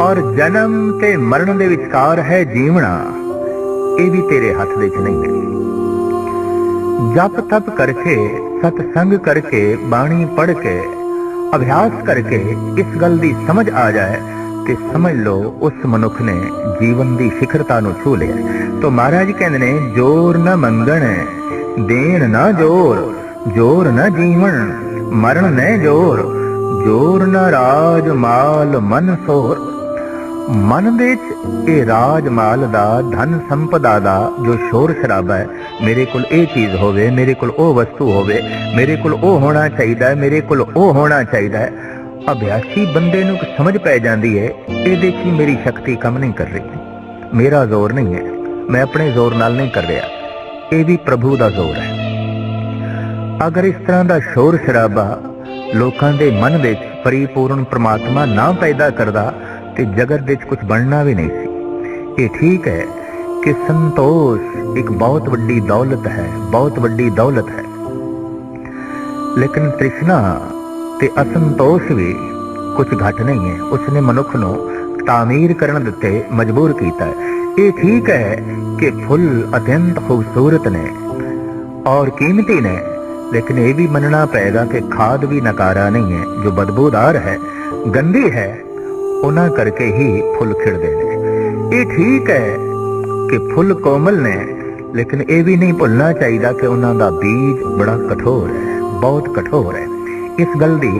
और जन्म ते मरण दे विचकार है जीवना, ये भी तेरे हथ दे च नहीं है। जप तप करके सत्संग करके बाणी पढ़ के अभ्यास करके इस गल दी समझ आ जाए कि समझ लो उस मनुख ने जीवन दी शिखरता नूं छू लिया। तो महाराज कहंदे ने जोर न मंगण देण ना जोर, जोर न जीवन मरण न जोर, जोर न राज माल मन सोर। मन दे ਇਹ ਰਾਜ ਮਾਲ ਦਾ ਧਨ ਸੰਪਦਾ ਦਾ ਜੋ ਸ਼ੋਰ ਸ਼ਰਾਬਾ ਹੈ, ਮੇਰੇ ਕੋਲ ਇਹ ਚੀਜ਼ ਹੋਵੇ, ਮੇਰੇ ਕੋਲ ਉਹ ਵਸਤੂ ਹੋਵੇ, ਮੇਰੇ ਕੋਲ ਉਹ ਹੋਣਾ ਚਾਹੀਦਾ ਹੈ, ਮੇਰੇ ਕੋਲ ਉਹ ਹੋਣਾ ਚਾਹੀਦਾ ਹੈ। ਅਭਿਆਸੀ ਬੰਦੇ ਨੂੰ ਸਮਝ ਪੈ ਜਾਂਦੀ ਹੈ ਇਹਦੇ 'ਚ ਮੇਰੀ ਸ਼ਕਤੀ ਕੰਮ ਨਹੀਂ ਕਰ ਰਹੀ, ਮੇਰਾ ਜ਼ੋਰ ਨਹੀਂ ਹੈ, ਮੈਂ ਆਪਣੇ ਜ਼ੋਰ ਨਾਲ ਨਹੀਂ ਕਰ ਰਿਹਾ, ਇਹ ਵੀ ਪ੍ਰਭੂ ਦਾ ਜ਼ੋਰ ਹੈ। ਅਗਰ ਇਸ ਤਰ੍ਹਾਂ ਦਾ ਸ਼ੋਰ ਸ਼ਰਾਬਾ ਲੋਕਾਂ ਦੇ ਮਨ ਵਿੱਚ ਪਰਿਪੂਰਨ ਪ੍ਰਮਾਤਮਾ ਨਾ ਪੈਦਾ ਕਰਦਾ ਤੇ ਜਗਤ ਵਿੱਚ ਕੁਝ ਬਣਨਾ ਵੀ ਨਹੀਂ ਸੀ। ਇਹ ਠੀਕ ਹੈ ਕਿ ਸੰਤੋਸ਼ ਇੱਕ ਬਹੁਤ ਵੱਡੀ ਦੌਲਤ ਹੈ, ਬਹੁਤ ਵੱਡੀ ਦੌਲਤ ਹੈ, ਲੇਕਿਨ ਤ੍ਰਿਸ਼ਨਾ ਤੇ ਅਸੰਤੋਸ਼ ਵੀ ਕੁਝ ਘੱਟ ਨਹੀਂ ਹੈ। ਉਸਨੇ ਮਨੁੱਖ ਨੂੰ ਤਾਮੀਰ ਕਰਨ ਦੇ ਉੱਤੇ ਮਜਬੂਰ ਕੀਤਾ ਹੈ। ਇਹ ਠੀਕ ਹੈ ਕਿ ਫੁੱਲ ਅਤਿਅੰਤ ਖੂਬਸੂਰਤ ਨੇ ਔਰ ਕੀਮਤੀ ਨੇ, लेकिन ये भी मनना पड़ेगा कि खाद भी नकारा नहीं है, जो बदबूदार है, गंदी है, उन्हां करके ही फुल खिड़दे ने। ये ठीक है कि फुल कोमल ने, लेकिन ये भी नहीं भुलना चाहिए कि उन्हां दा बीज बड़ा कठोर है, बहुत कठोर है। इस गल दी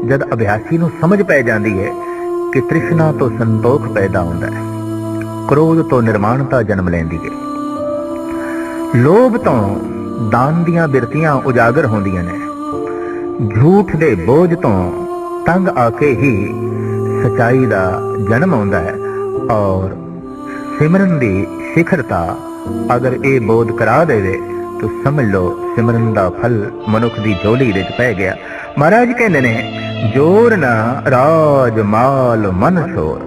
जद अभ्यासी नूं समझ पै जाती है कि तृष्णा तो संतोख पैदा होता है, क्रोध तो निर्माणता जन्म लैंदी है, लोभ तो दान दियां बिरतियां उजागर होंदियां ने, झूठ दे बोझ तो तंग आके ही सच्चाई दा जन्म होंदा है। और सिमरन दी शिखरता अगर ये बोध करा देवे तो समझ लो सिमरन दा फल मनुख दी झोली विच पै गया। महाराज कहंदे ने जोर ना राज माल मन शोर।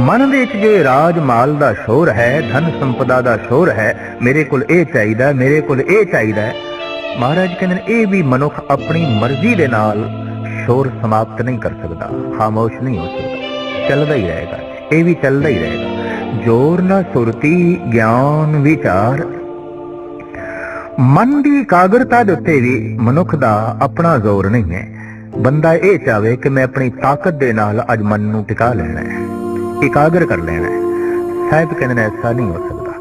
मन दे विच जो राज माल दा शोर है, धन संपदा दा शोर है, मेरे कोल ए चाहिदा, मेरे कोल ए चाहिदा, महाराज कहंदे ने ये भी मनुख अपनी मर्जी दे नाल शोर समाप्त नहीं कर सकता, खामोश नहीं हो सकता, चलदा ही रहेगा, ये भी चलदा ही रहेगा। जोर ना सुरती ज्ञान विचार। मन की एकाग्रता दे उत्ते भी मनुख दा अपना जोर नहीं है। बंदा ये चाहे कि मैं अपनी ताकत दे नाल अज मन नूं टिका लेना है, एकाग्र कर लेना है, साहिब कहते हैं ऐसा नहीं हो सकता।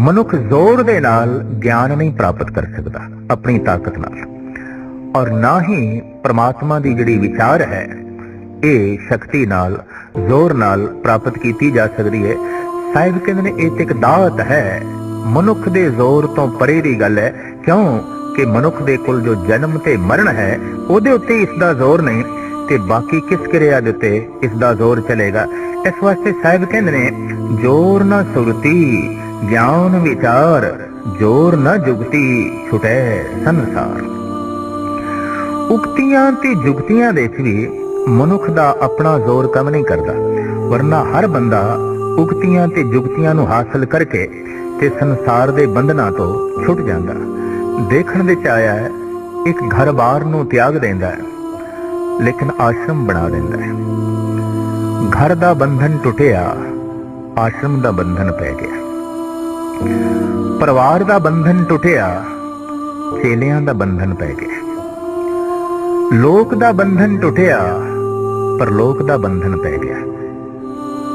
मनुख जोर दे नाल ज्ञान नहीं प्राप्त कर सकता अपनी ताकत नाल, और ना ही परमात्मा दी जिहड़ी विचार है ये शक्ति नाल जोर नाल प्राप्त की जा सकती है। साहिब कहते हैं ये एक दात है, मनुख दे जोर तो परे दी गल है। क्यों कि मनुख दे कोल जो जन्म ते मरण है उहदे उत्ते इसदा जोर नहीं, ते बाकी किस क्रिया दे उत्ते इसदा जोर चलेगा। इस वास्ते साहिब कहते ने जोर न सुरती ज्ञान विचार, जोर न जुगती छुटे संसार। उक्तियां ते जुगतियां दे भी मनुख दा अपना जोर कम नहीं करता, वरना हर बंदा उक्तियां ते जुगतियां नूं हासिल करके ते संसार दे बंधनां तो छुट जांदा। देखण विच आया है एक घर बार नूं त्याग देंदा है, लेकिन आश्रम बना देंदा है। घर दा बंधन टुटिया, आश्रम दा बंधन पै गया। परिवार दा बंधन टुटिया, चेलियां दा बंधन पै गया। लोक दा बंधन टुटिया, परलोक दा बंधन पै गया।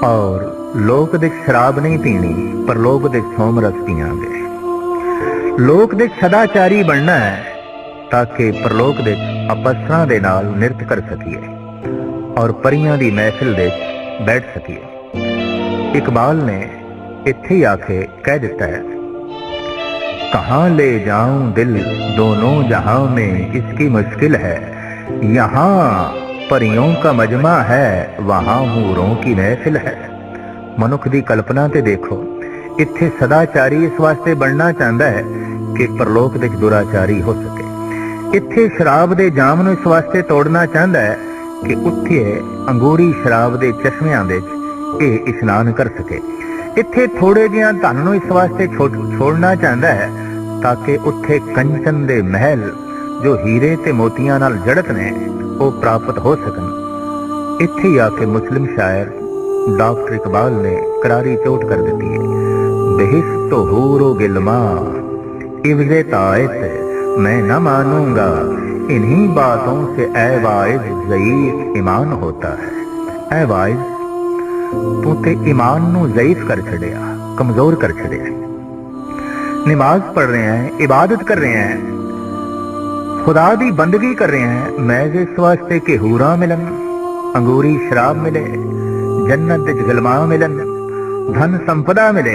और लोक दे शराब नहीं पीनी, परलोक दे सोम रस पियांगे। लोक दे सदाचारी बनना है ताकि परलोक दे अपसरां दे नाल नृत्य कर सकीए और परियां दी महफिल दे बैठ सकीए। इकबाल ने इत्थे ही आके कह दिता है, कहाँ ले जाऊं दिल दोनों जहां में इसकी मुश्किल है, यहाँ परियों का मजमा है, वहां हूरों की महफिल है। मनुख दी कल्पना ते देखो, इत्थे सदाचारी इस वास्ते बनना चाहता है कि परलोक दे दुराचारी हो सके। इत्थे शराब दे जाम नूं इस वास्ते तोड़ना चाहता है कि उत्थे अंगूरी शराब दे चश्मियां दे इशनान कर सके। इत्थे थोड़े जिहा धन नूं इस वास्ते छोड़ना चाहता है ताकि उत्थे कंचन दे महल जो हीरे ते मोतियां नाल जड़त ने वो प्राप्त हो सकन। इत्थे ही आके मुस्लिम शायर डॉक्टर इकबाल ने करारी चोट कर दी है, बेहिश्त हूरो गिलमा इवज़े तायत मैं न मानूंगा, इन्हीं बातों से ऐ वाइज ज़ईफ़ ईमान होता है। ऐ वाइज तू ते ईमान नू ज़ईफ़ कर छड़िया, कमजोर कर छड़िया। नमाज पढ़ रहे हैं, इबादत कर रहे हैं, खुदा दी बंदगी कर रहे हैं महज इस वास्ते कि हूरां मिलन, अंगूरी शराब मिले, जन्नत विच गलमा मिलन, धन संपदा मिले।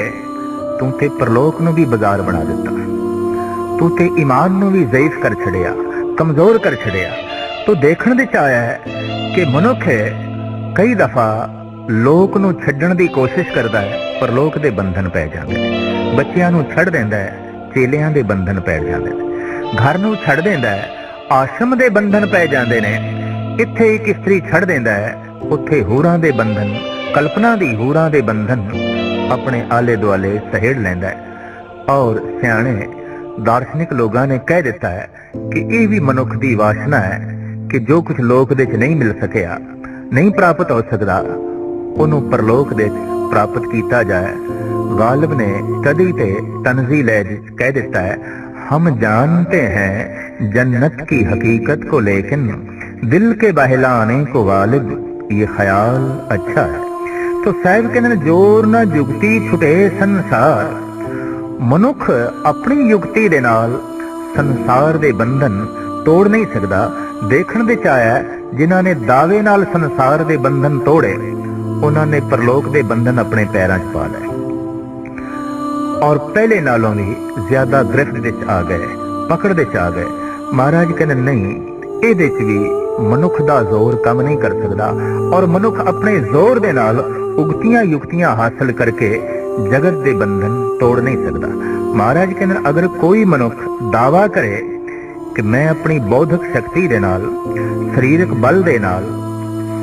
तू ते परलोक नूं भी बाजार बना दिता, तू ते ईमान नूं भी ज़ईफ कर छड़िया, कमजोर कर छड़िया। तो देखण दे च आया है कि मनुख कई दफा लोक नूं छड्डण दी कोशिश करदा है, पर लोक दे बंधन पै जांदे ने। बच्चियां नूं छड्ड दिंदा है, चेलियां दे बंधन पै जांदे ने। घर नूं छड्ड दिंदा है, आश्रम दे बंधन पै जांदे ने। इत्थे एक इस्त्री छड्ड दिंदा है, उत्थे हूरां दे बंधन, कल्पना दी हूरां दे बंधन अपने आले दुआले सहेड़ लैंदा है। और सियाणे दार्शनिक लोगां ने कह दिता है कि यह भी मनुख दी वासना है कि जो कुछ लोक दे च नहीं मिल सकिया, नहीं प्राप्त हो सकता, ਉਹਨੂੰ परलोक दे प्राप्त किया जाए। गालिब ने कदी ते तंजील कह देता है, हम जानते हैं जन्नत की हकीकत को, लेकिन दिल के बहलाने को गालिब ये ख्याल अच्छा है। तो साहब कहने जोर ना जुगती छुटे संसार। मनुख अपनी युक्ति दे नाल संसार दे बंधन तोड़ नहीं सकता। देखण दे च आया जिन्हां ने दावे नाल संसार दे बंधन तोड़े, उन्होंने परलोक दे बंधन अपने पैरों च पा लए और पहले नालों भी ज्यादा गिरफ्त दे च आ गए, पकड़ दे च आ गए। महाराज कहने नहीं, इहदे च भी मनुख दा जोर कम नहीं कर सकता और मनुख अपने जोर दे नाल उगतियां युक्तियां हासिल करके जगत दे बंधन तोड़ नहीं सकता। महाराज कहने अगर कोई मनुख दावा करे कि मैं अपनी बौद्धिक शक्ति दे नाल, शरीरक बल दे नाल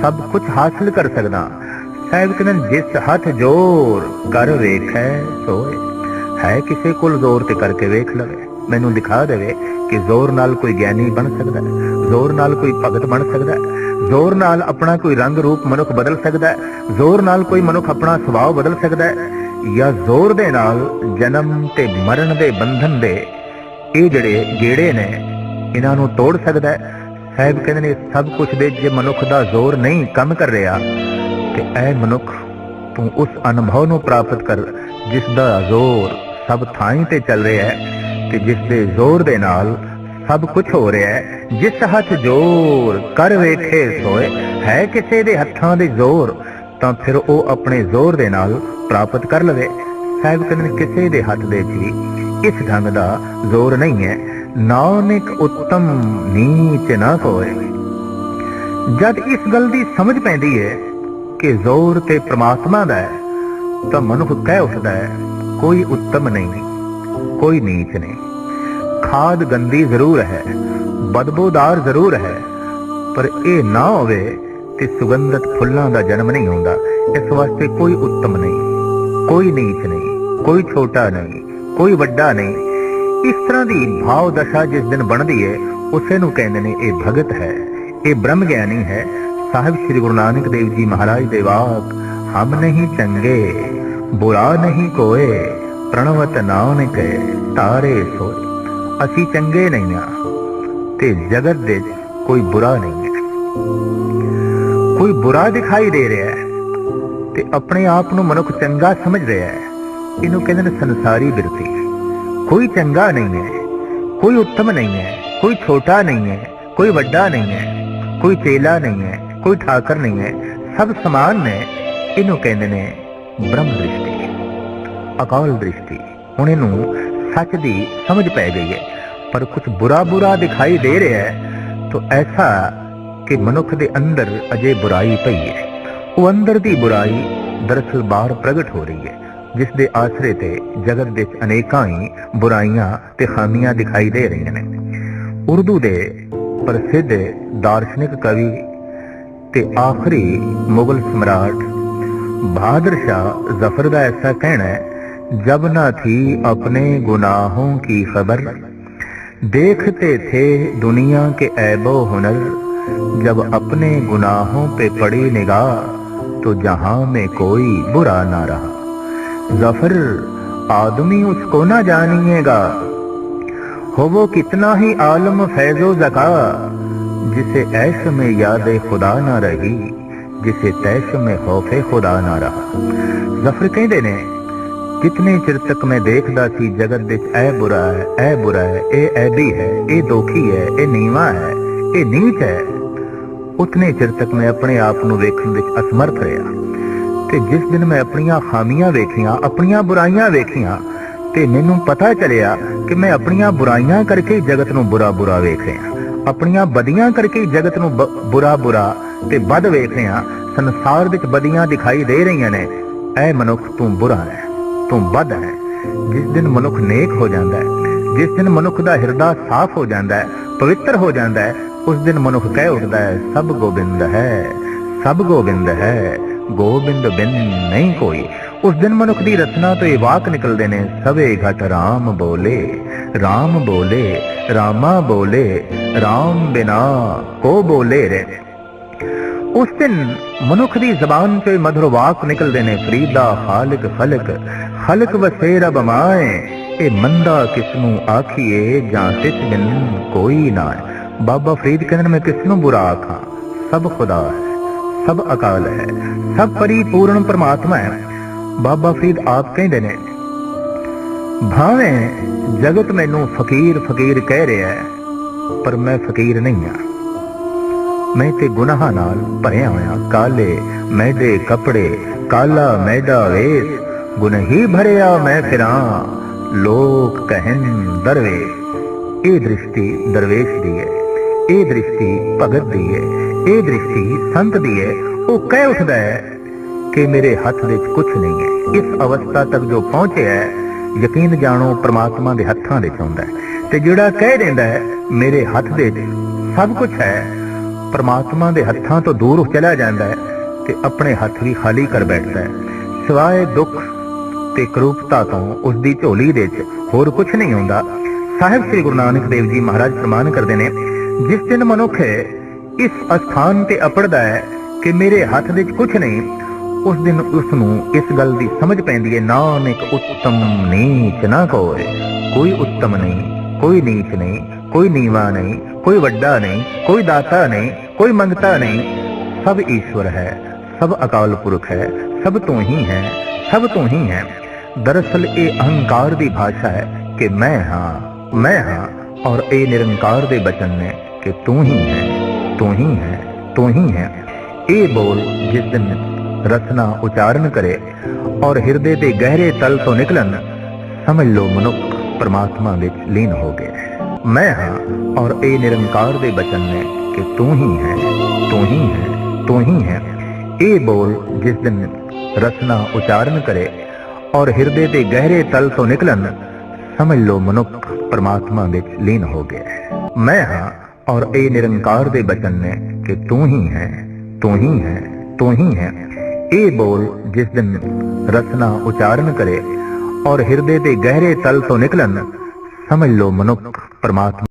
सब कुछ हासिल कर सकदा, साहब कहते जिस हथ जोर कर वेखै सोए। है किसी को जोर ते करके वेख लवे, मैनू दिखा देवे कि जोर नाल कोई ज्ञानी बन सकता है, जोर नाल कोई भगत बन सकता है, जोर नाल अपना कोई रंग रूप मनुख बदल सकता है, जोर नाल कोई मनुख अपना सुभाव बदल सकता है, या जोर दे नाल जन्म ते मरण दे बंधन दे ये जड़े गेड़े ने इन्हां नूं तोड़ सकता है। साहब कहते ने सब कुछ दे जे मनुख दा जोर नहीं कम कर रहा कि ऐ मनुख तू उस अनुभव नूं प्राप्त कर जिस दा जोर सब थाई ते चल रहा है ते जिस दे जोर दे नाल सब कुछ हो रहा है। जिस हथ जोर कर वेखे सोए, है किसी दे हत्थां दे जोर तां फिर वो अपने जोर दे नाल प्राप्त कर लवे। साहब कहते किसी दे हथ दे च इस ढंग दा जोर नहीं है। नानक उत्तम नीच ना कोय। जद इस गल दी समझ पैंदी है कि जोर ते परमात्मा दा है तो मनुख कह उठदा है कोई उत्तम नहीं, कोई नीच नहीं। खाद गंदी जरूर है, बदबूदार जरूर है, पर यह ना होवे ते सुगंधित फुल्लां दा जन्म नहीं होंदा। इस वास्ते कोई उत्तम नहीं, कोई नीच नहीं, कोई छोटा नहीं, कोई वड्डा नहीं। इस तरह की भाव दशा जिस दिन बनती है उसे नूं कहंदे ने ये भगत है, ये ब्रह्म ज्ञानी है। साहिब श्री गुरु नानक देव जी महाराज दे वाक, हम नहीं चंगे बुरा नहीं कोए, प्रणवत नानक तारे सोए। असी चंगे नहीं हाँ ते जगत दे कोई बुरा नहीं है। कोई बुरा दिखाई दे रहा है ते अपने आप नूं मनुख चंगा समझ रहा है, इनू कहते हैं संसारी बिरती। कोई चंगा नहीं है, कोई उत्तम नहीं है, कोई छोटा नहीं है, कोई वड्डा नहीं है, कोई चेला नहीं है, कोई ठाकर नहीं है, सब समान ने। इनू कहते ने ब्रह्म दृष्टि, अकाल दृष्टि। हुण इनू सच दी समझ पै गई है, पर कुछ बुरा बुरा दिखाई दे रहा है तो ऐसा कि मनुख दे अंदर अजे बुराई पई है। वो अंदर दी बुराई दरअसल बाहर प्रगट हो रही है, जिस दे आसरे ते जगत दे अनेकां ही बुराइयां ते खामियां दिखाई दे रही ने। उर्दू दे प्रसिद्ध दार्शनिक कवि ते आखिरी मुगल सम्राट बहादुर शाह जफर का ऐसा कहना है, जब ना थी अपने गुनाहों की खबर, देखते थे दुनिया के ऐबो हुनर, जब अपने गुनाहों पे पड़ी निगाह तो जहां में कोई बुरा ना रहा। जफर आदमी उसको ना जानिएगा, हो वो कितना ही आलम फैजो ज़का, जिसे ऐश में याद खुदा ना रही, जिसे तैश में खौफे खुदा ना रहा। जफर कहते ने कितने चिर तक मैं देखदा सी जगत विच ऐ बुरा है, ऐ बुरा है, ए ऐबी है, ए दोखी है, ए नीवा है, ए नीच है, उतने चिर तक मैं अपने आप नूं वेखण विच असमर्थ रहा। ते जिस दिन मैं अपनियां खामियां वेखियां, अपनियां बुराइयां वेखियां, ते मैनूं पता चलिया कि मैं अपनियां बुराइयां करके जगत नूं बुरा बुरा वेख रहा, अपनियां बदियां करके जगत नूं बुरा बुरा ते बद वेख रहा। संसार विच बदियां दिखाई दे रही ने। ऐ मनुख तू बुरा है, तू बद है। जिस दिन मनुख नेक हो जाता है, जिस दिन मनुख दा हिरदा साफ हो जाता है, पवित्र हो जाता है, उस दिन मनुख कह उठता है सब गोबिंद है, सब गोबिंद है, गोबिंद बिन नहीं कोई। उस दिन मनुख दी रचना तो ये वाक निकलते ने, सवे घट राम बोले, राम बोले, रामा बोले, राम बिना को बोले रे। उस दिन मनुख दी जबान चो मधुर वाक निकलते ने, फरीदा खालिक खलक, खलक वसेरा बमाए, ए मंदा किसनू आखिए जां तिस बिन कोई ना है। बाबा फरीद कहते मैं किसनू बुरा आखा, सब खुदा है, सब अकाल है, सब परिपूर्ण परमात्मा है। बाबा फरीद आप कहते ने भावे जगत मैनू फकीर फकीर कह रहा है, पर मैं फकीर नहीं हाँ। मैं ते गुनाह नाल भरिया होया, काले मैडे कपड़े, काला मैडा वेश, गुनही भरिया मैं फिरा, लोक कहन दरवेश। ए दृष्टि दरवेश दी है, ए दृष्टि भगत दी है, ए दृष्टि संत दी है। वो कह उठदा है कि मेरे हाथ विच कुछ नहीं है। इस अवस्था तक जो पहुंचे है, यकीन जानो परमात्मा दे हत्थां विच हुंदा है। ते जिहड़ा कह दिंदा है मेरे हत्थ दे सब कुछ है, परमात्मा दे हत्थां तो दूर चला जाता है ते अपने हत्थ भी खाली कर बैठता है। सिवाय दुख ते करूपता तो उसकी झोली दे होर कुछ नहीं होंदा। साहिब श्री गुरु नानक देव जी महाराज फरमान करते हैं, जिस दिन मनुख इस स्थान ते अपड़दा है कि मेरे हत्थ विच कुछ नहीं, उस दिन उसनूं इस गल दी समझ पैंदी है, नानक उत्तम नीच ना कोई। कोई उत्तम नहीं, कोई नीच नहीं, कोई नीवा नहीं, कोई वड्डा नहीं, कोई दाता नहीं, कोई मंगता नहीं, सब ईश्वर है, सब अकाल पुरख है, सब तू ही है, सब तू ही है। दरअसल ये अहंकार दी भाषा है कि मैं हाँ, और ये निरंकार दे बचन ने कि तू ही है, तू ही है, तू ही है। ये बोल जिस दिन रचना उच्चारण करे और हृदय के गहरे तल तो निकलन, समझ लो मनुख परमात्मा विच लीन हो गए। मैं हाँ और ए निरंकार दे बचन ने कि तू ही है, तू ही है, तू ही है। ए बोल जिस दिन रचना उच्चारण करे और हृदय के गहरे तल तो निकलन, समझ लो मनुख परमात्मा विच लीन हो गए। मैं हाँ और ए निरंकार दे बचन ने कि तू ही है, तू ही है, तू ही है। ए बोल जिस दिन रचना उच्चारण करे और हृदय के गहरे तल तो निकलन, समझ लो मनुख परमात्मा